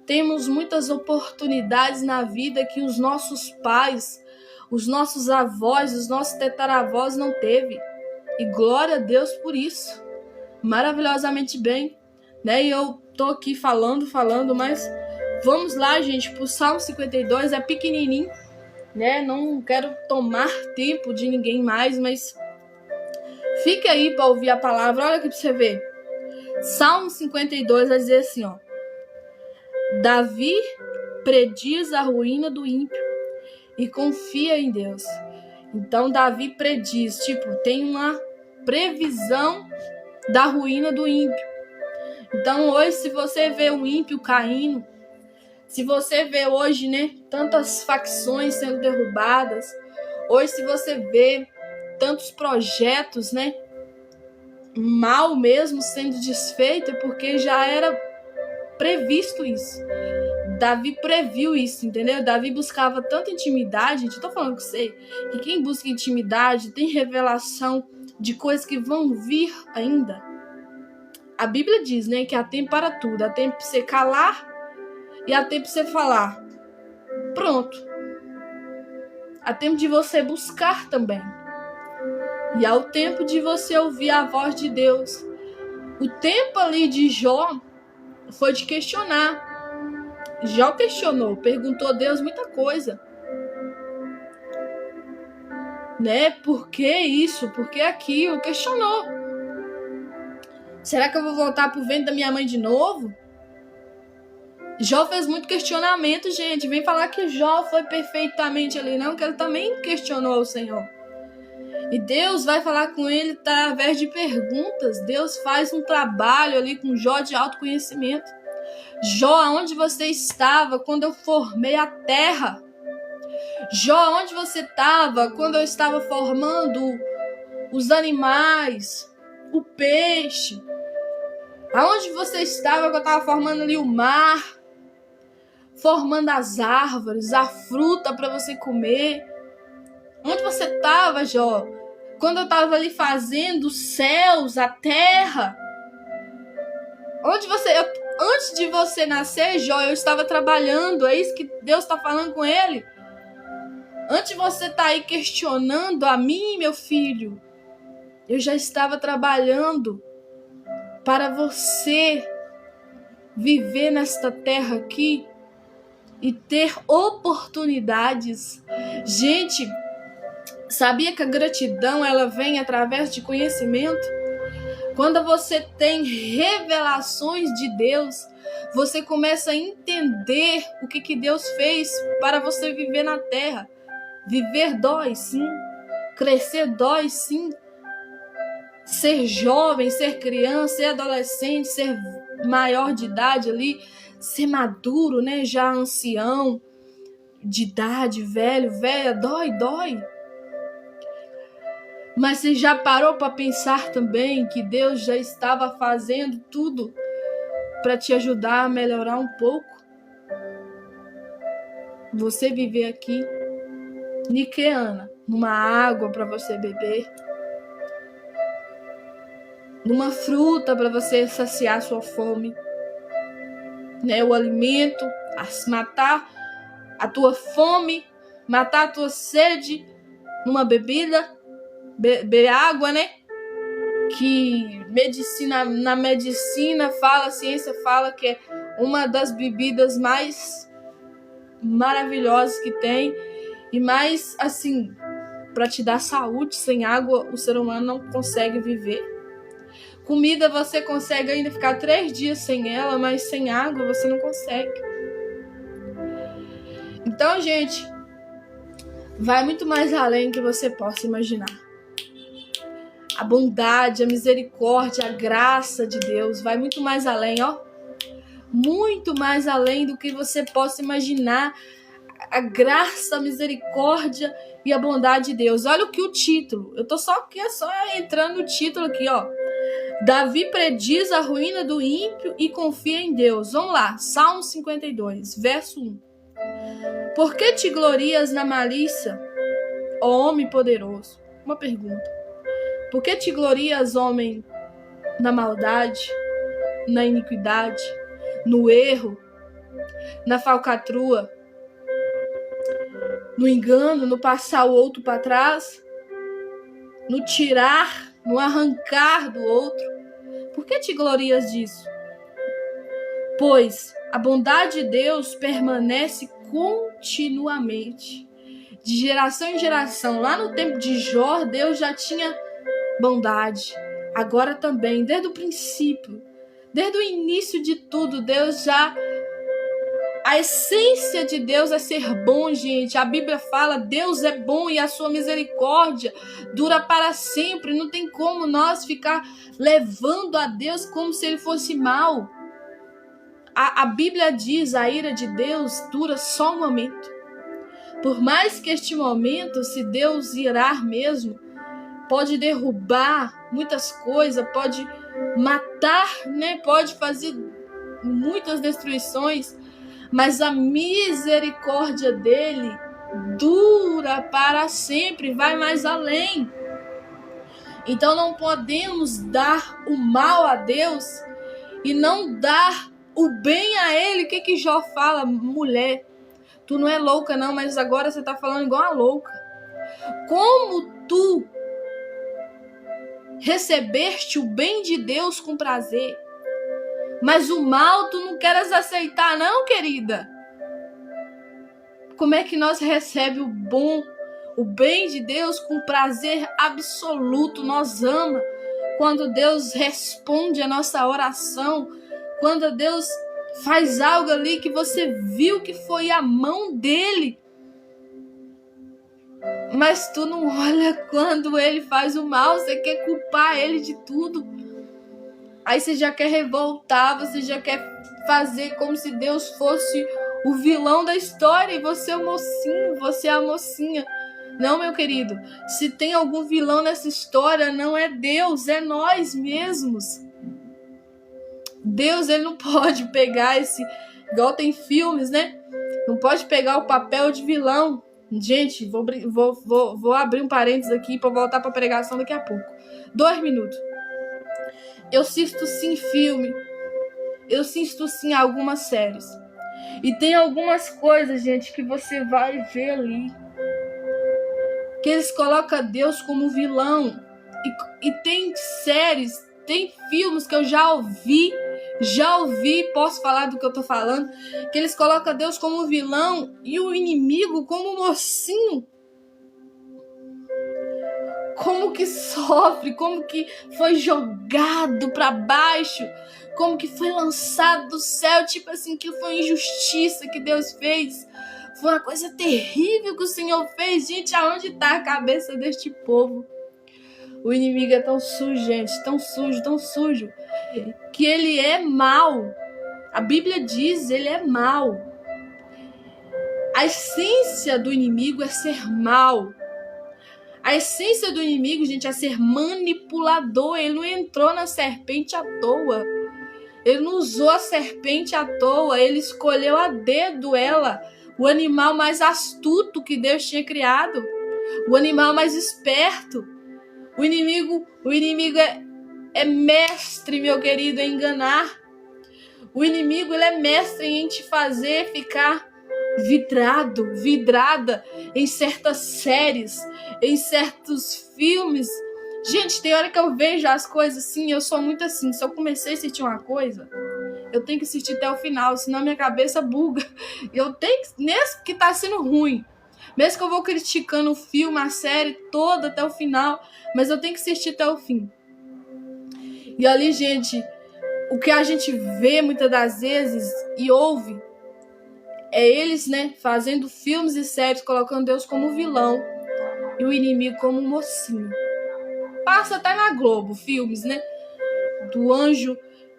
temos muitas oportunidades na vida que os nossos pais, os nossos avós, os nossos tetaravós não teve. E glória a Deus por isso. Maravilhosamente bem, né? E eu tô aqui falando, mas vamos lá, gente, pro Salmo 52, é pequenininho, né? Não quero tomar tempo de ninguém mais, mas fica aí para ouvir a palavra. Olha aqui para você ver. Salmo 52 vai dizer assim, ó: Davi prediz a ruína do ímpio e confia em Deus. Então Davi prediz, tem uma previsão da ruína do ímpio. Então hoje, se você vê um ímpio caindo, se você vê hoje, né, tantas facções sendo derrubadas, hoje se você vê tantos projetos, né, mal mesmo sendo desfeito, é porque já era previsto isso. Davi previu isso, entendeu? Davi buscava tanta intimidade, gente, eu tô falando com você, que quem busca intimidade tem revelação de coisas que vão vir ainda. A Bíblia diz, né, que há tempo para tudo. Há tempo para você calar e há tempo para você falar. Pronto. Há tempo de você buscar também. E há o tempo de você ouvir a voz de Deus. O tempo ali de Jó foi de questionar. Jó questionou, perguntou a Deus muita coisa. Né? Por que isso? Por que aquilo? Questionou. Será que eu vou voltar pro ventre da minha mãe de novo? Jó fez muito questionamento, gente. Vem falar que Jó foi perfeitamente ali, não, que ele também questionou o Senhor. E Deus vai falar com ele através de perguntas. Deus faz um trabalho ali com Jó de autoconhecimento. Jó, aonde você estava quando eu formei a terra? Jó, onde você estava quando eu estava formando os animais, o peixe? Aonde você estava quando eu estava formando ali o mar? Formando as árvores, a fruta para você comer? Onde você estava, Jó? Quando eu estava ali fazendo os céus, a terra? Antes de você nascer, Jó, eu estava trabalhando. É isso que Deus está falando com ele. Antes de você estar aí questionando a mim, meu filho, eu já estava trabalhando para você viver nesta terra aqui e ter oportunidades. Gente, sabia que a gratidão ela vem através de conhecimento? Quando você tem revelações de Deus, você começa a entender o que Deus fez para você viver na terra. Viver dói, sim. Crescer dói, sim. Ser jovem, ser criança, ser adolescente, ser maior de idade ali, ser maduro, né? Já ancião, de idade, velha, dói. Mas você já parou para pensar também que Deus já estava fazendo tudo para te ajudar a melhorar um pouco? Você viver aqui, niqueana, numa água para você beber, numa fruta para você saciar sua fome, né? O alimento, matar a tua fome, matar a tua sede, numa bebida, beber água, né? Que na medicina fala, a ciência fala que é uma das bebidas mais maravilhosas que tem e mais, assim, para te dar saúde. Sem água o ser humano não consegue viver. Comida você consegue ainda ficar 3 dias sem ela, mas sem água você não consegue. Então, gente, vai muito mais além do que você possa imaginar. A bondade, a misericórdia, a graça de Deus vai muito mais além, ó. Muito mais além do que você possa imaginar. A graça, a misericórdia e a bondade de Deus. Olha o que o título. Eu tô só entrando no título aqui, ó. Davi prediz a ruína do ímpio e confia em Deus. Vamos lá. Salmo 52, verso 1. Por que te glorias na malícia, ó homem poderoso? Uma pergunta. Por que te glorias, homem, na maldade, na iniquidade, no erro, na falcatrua, no engano, no passar o outro para trás, no tirar, no arrancar do outro? Por que te glorias disso? Pois a bondade de Deus permanece continuamente, de geração em geração. Lá no tempo de Jó, Deus já tinha bondade. Agora também, desde o princípio, desde o início de tudo, Deus já... A essência de Deus é ser bom, gente. A Bíblia fala, Deus é bom e a sua misericórdia dura para sempre. Não tem como nós ficar levando a Deus como se ele fosse mau. A Bíblia diz, a ira de Deus dura só um momento. Por mais que este momento, se Deus irar mesmo, pode derrubar muitas coisas, pode matar, né? Pode fazer muitas destruições, mas a misericórdia dele dura para sempre, vai mais além. Então não podemos dar o mal a Deus e não dar o bem a ele. O que Jó fala? Mulher, tu não é louca não, mas agora você está falando igual a louca. Como tu recebeste o bem de Deus com prazer, mas o mal tu não queres aceitar não, querida? Como é que nós recebemos o bem de Deus com prazer absoluto? Nós amamos quando Deus responde a nossa oração, quando Deus faz algo ali que você viu que foi a mão dele. Mas tu não olha quando ele faz o mal, você quer culpar ele de tudo. Aí você já quer revoltar, você já quer fazer como se Deus fosse o vilão da história e você é o mocinho, você é a mocinha. Não, meu querido, se tem algum vilão nessa história, não é Deus, é nós mesmos. Deus, ele não pode pegar esse... Igual tem filmes, né? Não pode pegar o papel de vilão. Gente, vou abrir um parênteses aqui para voltar para a pregação daqui a pouco. 2 minutos. Eu assisto sim filme. Eu assisto sim algumas séries. E tem algumas coisas, gente, que você vai ver ali. Que eles colocam Deus como vilão. E tem séries, tem filmes que eu já ouvi, posso falar do que eu tô falando, que eles colocam Deus como vilão e o inimigo como mocinho. Como que sofre, como que foi jogado para baixo, como que foi lançado do céu, tipo assim, que foi injustiça que Deus fez. Foi uma coisa terrível que o Senhor fez. Gente, aonde está a cabeça deste povo? O inimigo é tão sujo, gente, tão sujo, que ele é mau. A Bíblia diz, ele é mau. A essência do inimigo é ser mau. A essência do inimigo, gente, é ser manipulador. Ele não entrou na serpente à toa. Ele não usou a serpente à toa. Ele escolheu a dedo ela, o animal mais astuto que Deus tinha criado, o animal mais esperto. O inimigo é mestre, meu querido, em enganar. O inimigo, ele é mestre em te fazer ficar vidrada em certas séries, em certos filmes. Gente, tem hora que eu vejo as coisas assim, eu sou muito assim. Se eu comecei a assistir uma coisa, eu tenho que assistir até o final, senão minha cabeça buga. Eu tenho que, mesmo que tá sendo ruim, mesmo que eu vou criticando o filme, a série toda até o final, mas eu tenho que assistir até o fim. E ali, gente, o que a gente vê muitas das vezes e ouve é eles, né, fazendo filmes e séries, colocando Deus como vilão e o inimigo como mocinho. Passa até na Globo, filmes, né, do anjo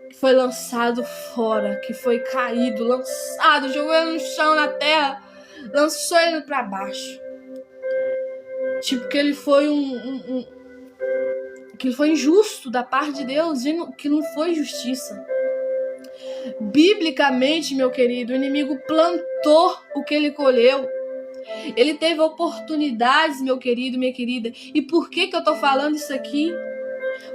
que foi lançado fora, que foi caído, lançado, jogou ele no chão, na terra, lançou ele para baixo. Tipo, que ele foi que ele foi injusto da parte de Deus, que não foi justiça. Biblicamente, meu querido, o inimigo plantou o que ele colheu. Ele teve oportunidades, meu querido, minha querida. E por que eu tô falando isso aqui?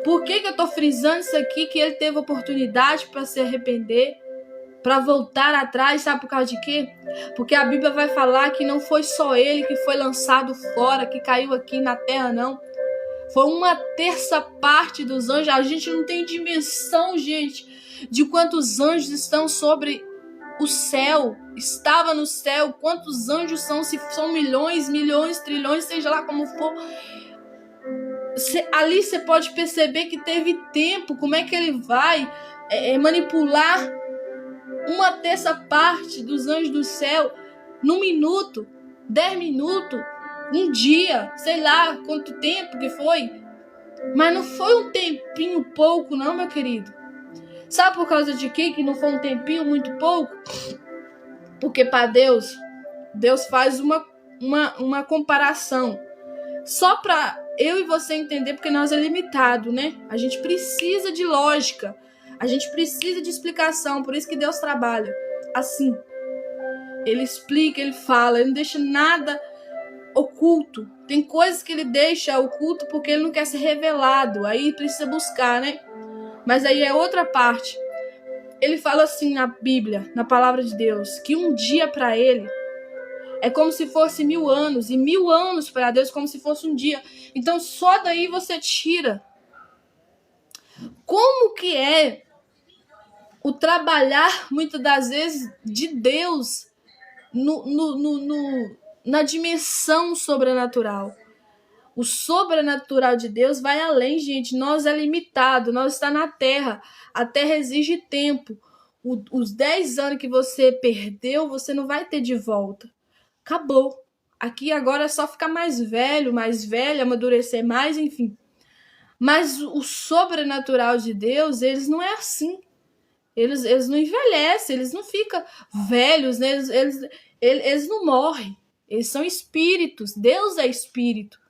Por que eu tô frisando isso aqui? Que ele teve oportunidade para se arrepender, para voltar atrás, sabe por causa de quê? Porque a Bíblia vai falar que não foi só ele que foi lançado fora, que caiu aqui na terra, não. Foi 1/3 dos anjos. A gente não tem dimensão, gente, de quantos anjos estão sobre o céu. Estava no céu. Quantos anjos são? Se são milhões, trilhões, seja lá como for. Ali você pode perceber que teve tempo. Como é que ele vai manipular 1/3 dos anjos do céu num minuto, 10 minutos, um dia, sei lá quanto tempo que foi. Mas não foi um tempinho pouco, não, meu querido. Sabe por causa de quê que não foi um tempinho muito pouco? Porque para Deus faz uma comparação. Só para eu e você entender, porque nós é limitado, né? A gente precisa de lógica. A gente precisa de explicação. Por isso que Deus trabalha assim. Ele explica, ele fala, ele não deixa nada oculto. Tem coisas que ele deixa oculto porque ele não quer ser revelado. Aí precisa buscar, né? Mas aí é outra parte. Ele fala assim na Bíblia, na palavra de Deus, que um dia para ele é como se fosse 1000 anos. E 1000 anos para Deus é como se fosse um dia. Então só daí você tira. Como que é o trabalhar, muitas das vezes, de Deus na dimensão sobrenatural? O sobrenatural de Deus vai além, gente. Nós é limitado, nós está na terra. A terra exige tempo. Os 10 anos que você perdeu, você não vai ter de volta. Acabou. Aqui agora é só ficar mais velho, mais velha, amadurecer mais, enfim. Mas o sobrenatural de Deus, eles não é assim. Eles não envelhecem, eles não ficam velhos, né? Eles não morrem. Eles são espíritos. Deus é espírito.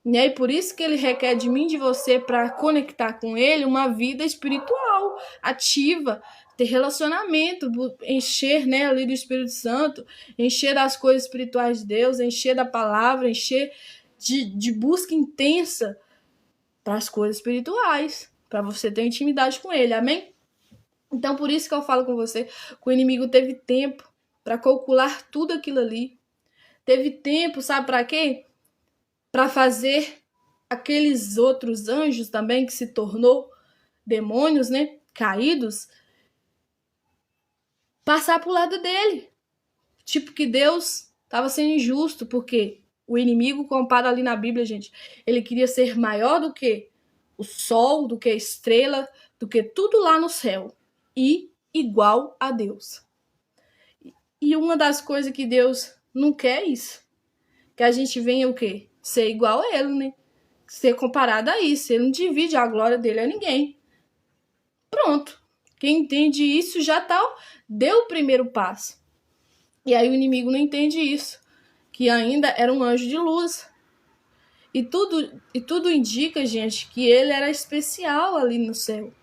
Né? E por isso que ele requer de mim, de você, para conectar com ele, uma vida espiritual, ativa, ter relacionamento, encher, né, ali do Espírito Santo, encher das coisas espirituais de Deus, encher da palavra, encher de busca intensa para as coisas espirituais, para você ter intimidade com ele, amém? Então, por isso que eu falo com você, que o inimigo teve tempo para calcular tudo aquilo ali. Teve tempo, sabe para quê? Para fazer aqueles outros anjos também, que se tornou demônios, né? Caídos, passar pro lado dele. Tipo que Deus estava sendo injusto, porque o inimigo, comparado ali na Bíblia, gente, ele queria ser maior do que o sol, do que a estrela, do que tudo lá no céu. E igual a Deus. E uma das coisas que Deus não quer é isso. Que a gente venha o quê? Ser igual a ele, né? Ser comparado a isso. Ele não divide a glória dele a ninguém. Pronto. Quem entende isso já deu o primeiro passo. E aí o inimigo não entende isso. Que ainda era um anjo de luz. E tudo indica, gente, que ele era especial ali no céu.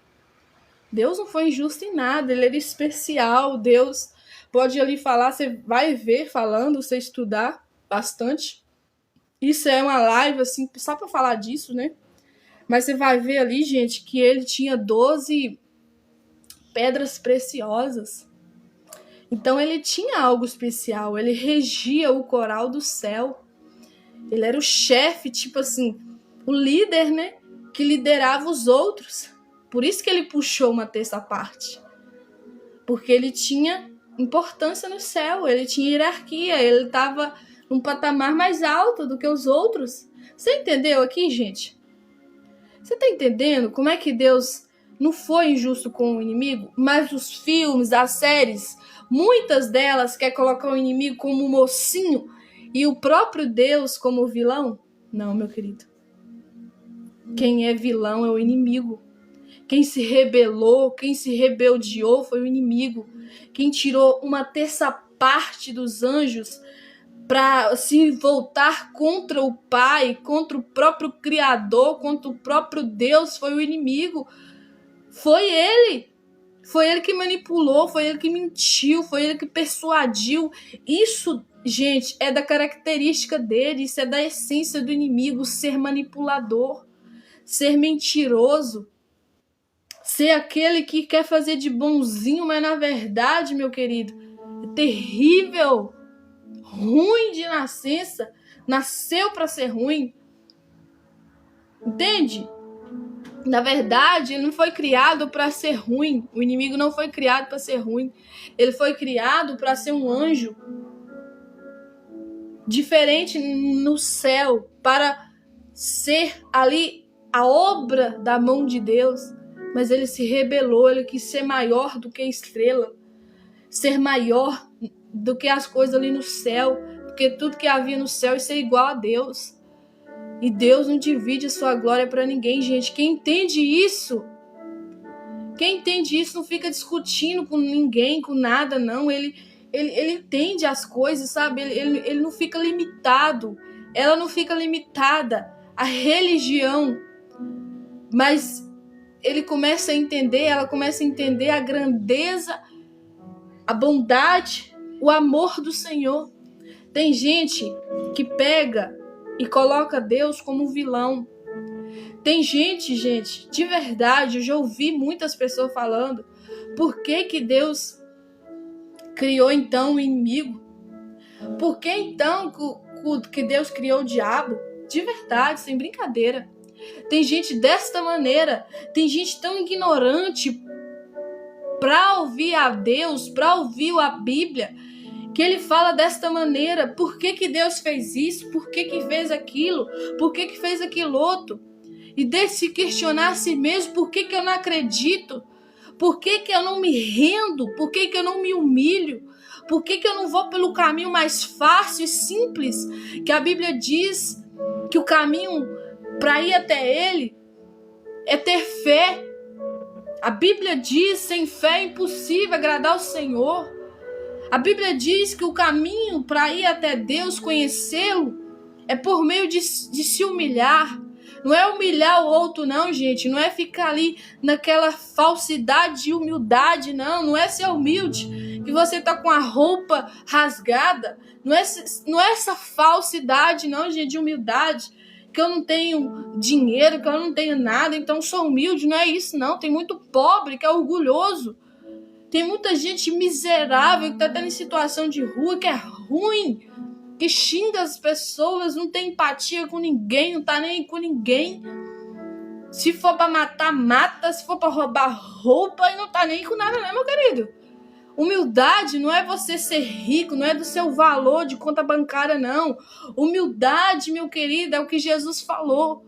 Deus não foi injusto em nada. Ele era especial. Deus pode ali falar, você vai ver falando, você estudar bastante. Isso é uma live, assim, só para falar disso, né? Mas você vai ver ali, gente, que ele tinha 12 pedras preciosas. Então ele tinha algo especial. Ele regia o coral do céu. Ele era o chefe, tipo assim, o líder, né? Que liderava os outros. Por isso que ele puxou uma terça parte. Porque ele tinha importância no céu. Ele tinha hierarquia. Ele estava num patamar mais alto do que os outros. Você entendeu aqui, gente? Você tá entendendo como é que Deus não foi injusto com o inimigo? Mas os filmes, as séries, muitas delas querem colocar o inimigo como um mocinho e o próprio Deus como vilão? Não, meu querido. Quem é vilão é o inimigo. Quem se rebelou, quem se rebeldiou foi o inimigo. Quem tirou uma terça parte dos anjos para se voltar contra o Pai, contra o próprio Criador, contra o próprio Deus, foi o inimigo. Foi ele. Foi ele que manipulou, foi ele que mentiu, foi ele que persuadiu. Isso, gente, é da característica dele, isso é da essência do inimigo, ser manipulador, ser mentiroso, ser aquele que quer fazer de bonzinho, mas na verdade, meu querido, é terrível. Ruim de nascença, nasceu para ser ruim. Entende? Na verdade, ele não foi criado para ser ruim. O inimigo não foi criado para ser ruim. Ele foi criado para ser um anjo diferente no céu, para ser ali a obra da mão de Deus. Mas ele se rebelou, ele quis ser maior do que a estrela, ser maior do que as coisas ali no céu, porque tudo que havia no céu ia ser igual a Deus. E Deus não divide a sua glória para ninguém, gente. Quem entende isso não fica discutindo com ninguém, com nada, não. Ele entende as coisas, sabe? Ele não fica limitado. Ela não fica limitada à religião. Mas ele começa a entender, ela começa a entender a grandeza, a bondade, o amor do Senhor. Tem gente que pega e coloca Deus como vilão. Tem gente, de verdade, eu já ouvi muitas pessoas falando, por que Deus criou então o inimigo? Por que então que Deus criou o diabo? De verdade, sem brincadeira. Tem gente desta maneira, tem gente tão ignorante para ouvir a Deus, para ouvir a Bíblia, que ele fala desta maneira. Por que Deus fez isso? Por que fez aquilo? Por que fez aquilo outro? E deixe se questionar a si mesmo, por que eu não acredito? Por que eu não me rendo? Por que eu não me humilho? Por que eu não vou pelo caminho mais fácil e simples? Que a Bíblia diz que o caminho para ir até Ele é ter fé. A Bíblia diz, sem fé é impossível agradar o Senhor. A Bíblia diz que o caminho para ir até Deus, conhecê-lo, é por meio de se humilhar. Não é humilhar o outro, não, gente. Não é ficar ali naquela falsidade de humildade, não. Não é ser humilde, que você tá com a roupa rasgada. Não é essa falsidade, não, gente, de humildade. Que eu não tenho dinheiro, que eu não tenho nada, então sou humilde. Não é isso, não. Tem muito pobre que é orgulhoso. Tem muita gente miserável que tá tendo em situação de rua, que é ruim, que xinga as pessoas, não tem empatia com ninguém, não tá nem aí com ninguém. Se for pra matar, mata. Se for pra roubar, roupa, e não tá nem aí com nada, né, meu querido? Humildade não é você ser rico, não é do seu valor de conta bancária, não. Humildade, meu querido, é o que Jesus falou.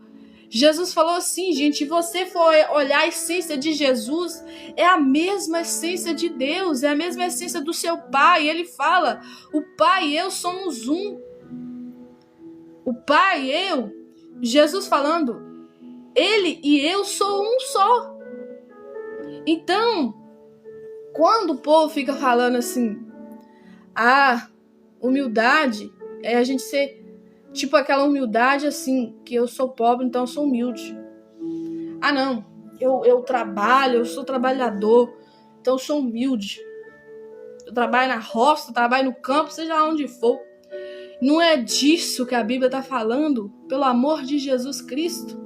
Jesus falou assim, gente, se você for olhar a essência de Jesus, é a mesma essência de Deus, é a mesma essência do seu Pai. Ele fala, o Pai e eu somos um. O Pai e eu, Jesus falando, Ele e eu sou um só. Então, quando o povo fica falando assim, humildade é a gente ser... Tipo aquela humildade assim, que eu sou pobre, então eu sou humilde. Não, eu trabalho, eu sou trabalhador, então eu sou humilde. Eu trabalho na roça, eu trabalho no campo, seja onde for. Não é disso que a Bíblia está falando, pelo amor de Jesus Cristo.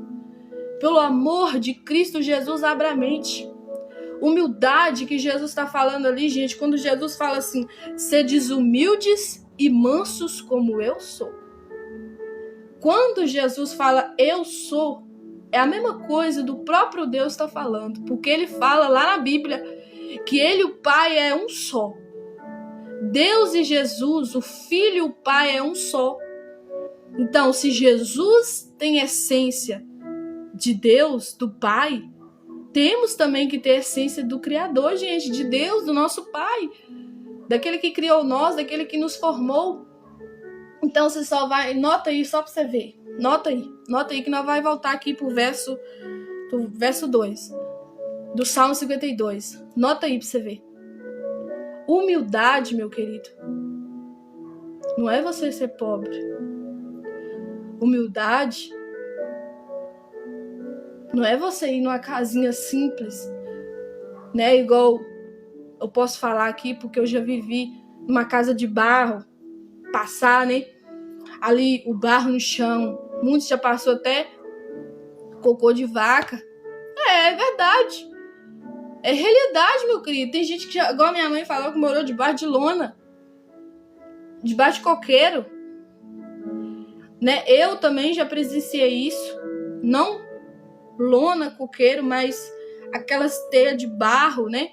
Pelo amor de Cristo Jesus, abra a mente. Humildade que Jesus está falando ali, gente, quando Jesus fala assim, sedes humildes e mansos como eu sou. Quando Jesus fala eu sou, é a mesma coisa do próprio Deus está falando. Porque ele fala lá na Bíblia que ele e o Pai é um só. Deus e Jesus, o Filho e o Pai é um só. Então, se Jesus tem essência de Deus, do Pai, temos também que ter essência do Criador, gente, de Deus, do nosso Pai. Daquele que criou nós, daquele que nos formou. Então você só vai, nota aí só para você ver. Nota aí que nós vai voltar aqui pro verso 2 do Salmo 52. Nota aí para você ver. Humildade, meu querido, não é você ser pobre. Humildade não é você ir numa casinha simples, né? Igual eu posso falar aqui porque eu já vivi numa casa de barro, passar, né? Ali o barro no chão, muitos já passou até cocô de vaca. É verdade. É realidade, meu querido. Tem gente que já, igual a minha mãe falou, que morou debaixo de lona, debaixo de coqueiro, né? Eu também já presenciei isso. Não lona, coqueiro, mas aquelas teias de barro, né?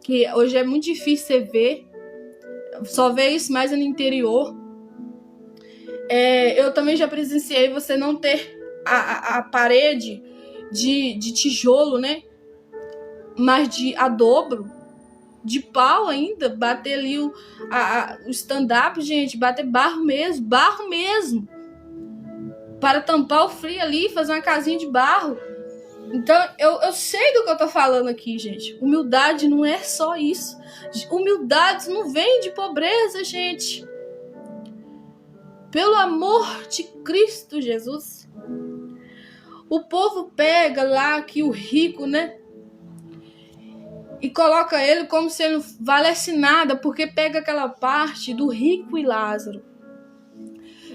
Que hoje é muito difícil você ver. Só vê isso mais no interior. Eu também já presenciei você não ter a parede de tijolo, né? Mas de adobro, de pau ainda, bater ali o stand-up, gente, bater barro mesmo, para tampar o frio ali, fazer uma casinha de barro. Então, eu sei do que eu tô falando aqui, gente. Humildade não é só isso. Humildade não vem de pobreza, gente. Pelo amor de Cristo Jesus. O povo pega lá que o rico, né? E coloca ele como se ele não valesse nada, porque pega aquela parte do rico e Lázaro.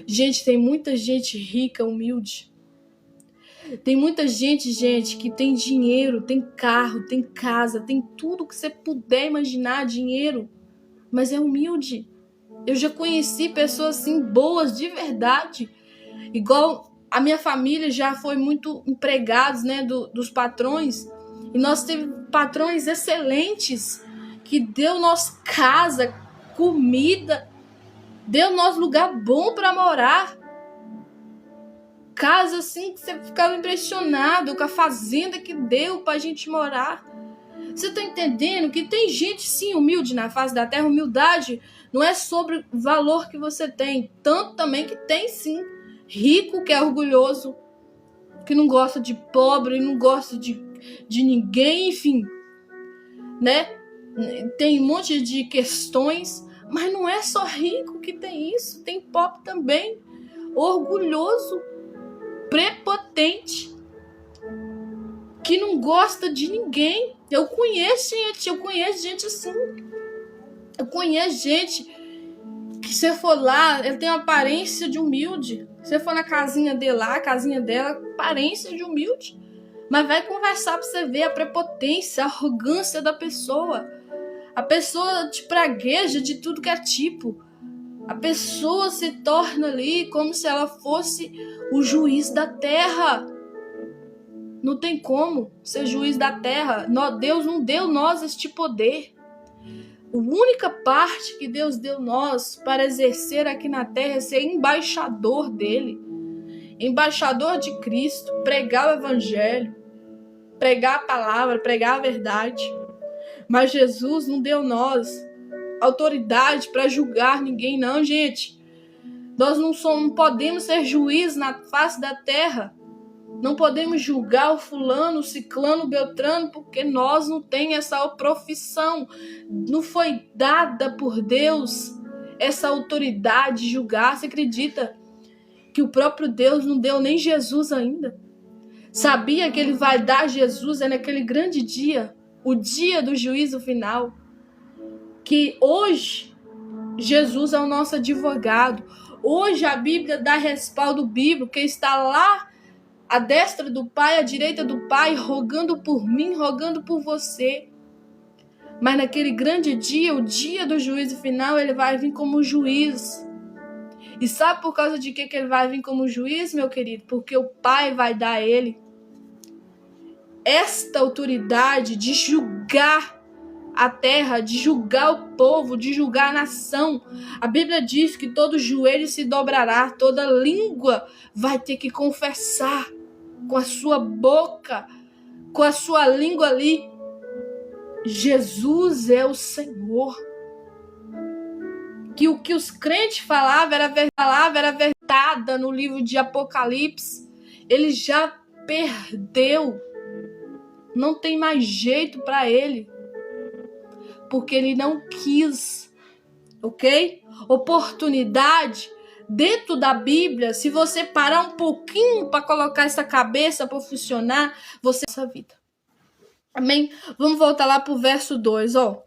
Gente, tem muita gente rica, humilde. Tem muita gente, que tem dinheiro, tem carro, tem casa, tem tudo que você puder imaginar, dinheiro, mas é humilde. Eu já conheci pessoas assim, boas, de verdade. Igual a minha família já foi muito empregados, né, dos patrões. E nós tivemos patrões excelentes, que deu nossa casa, comida, deu nosso lugar bom para morar. Casa assim que você ficava impressionado com a fazenda que deu pra gente morar. Você tá entendendo que tem gente sim humilde na face da terra? Humildade não é sobre o valor que você tem, tanto também que tem sim rico que é orgulhoso, que não gosta de pobre, não gosta de ninguém, enfim, né? Tem um monte de questões, mas não é só rico que tem isso, tem pobre também, orgulhoso, prepotente, que não gosta de ninguém. Eu conheço gente assim. Eu conheço gente que você for lá, ele tem uma aparência de humilde. Você for na casinha dele lá, a casinha dela, aparência de humilde. Mas vai conversar pra você ver a prepotência, a arrogância da pessoa. A pessoa te pragueja de tudo que é tipo. A pessoa se torna ali como se ela fosse o juiz da terra. Não tem como ser juiz da terra. Deus não deu nós este poder. A única parte que Deus deu nós para exercer aqui na terra é ser embaixador dele. Embaixador de Cristo. Pregar o evangelho. Pregar a palavra, pregar a verdade. Mas Jesus não deu nós autoridade para julgar ninguém, não, gente. Nós não podemos ser juízes na face da terra. Não podemos julgar o fulano, o ciclano, o beltrano, porque nós não temos essa profissão. Não foi dada por Deus essa autoridade de julgar. Você acredita que o próprio Deus não deu nem Jesus ainda? Sabia que ele vai dar Jesus naquele grande dia, o dia do juízo final. Que hoje Jesus é o nosso advogado. Hoje a Bíblia dá respaldo bíblico, que está lá à destra do Pai, à direita do Pai, rogando por mim, rogando por você. Mas naquele grande dia, o dia do juízo final, ele vai vir como juiz. E sabe por causa de que ele vai vir como juiz, meu querido? Porque o Pai vai dar a ele esta autoridade de julgar a terra, de julgar o povo, de julgar a nação. A Bíblia diz que todo joelho se dobrará, toda língua vai ter que confessar com a sua boca, com a sua língua ali, Jesus é o Senhor. Que o que os crentes falavam era verdade no livro de Apocalipse. Ele já perdeu. Não tem mais jeito para ele. Porque ele não quis, ok? Oportunidade dentro da Bíblia, se você parar um pouquinho para colocar essa cabeça para funcionar, você essa vida. Amém? Vamos voltar lá pro verso 2, ó.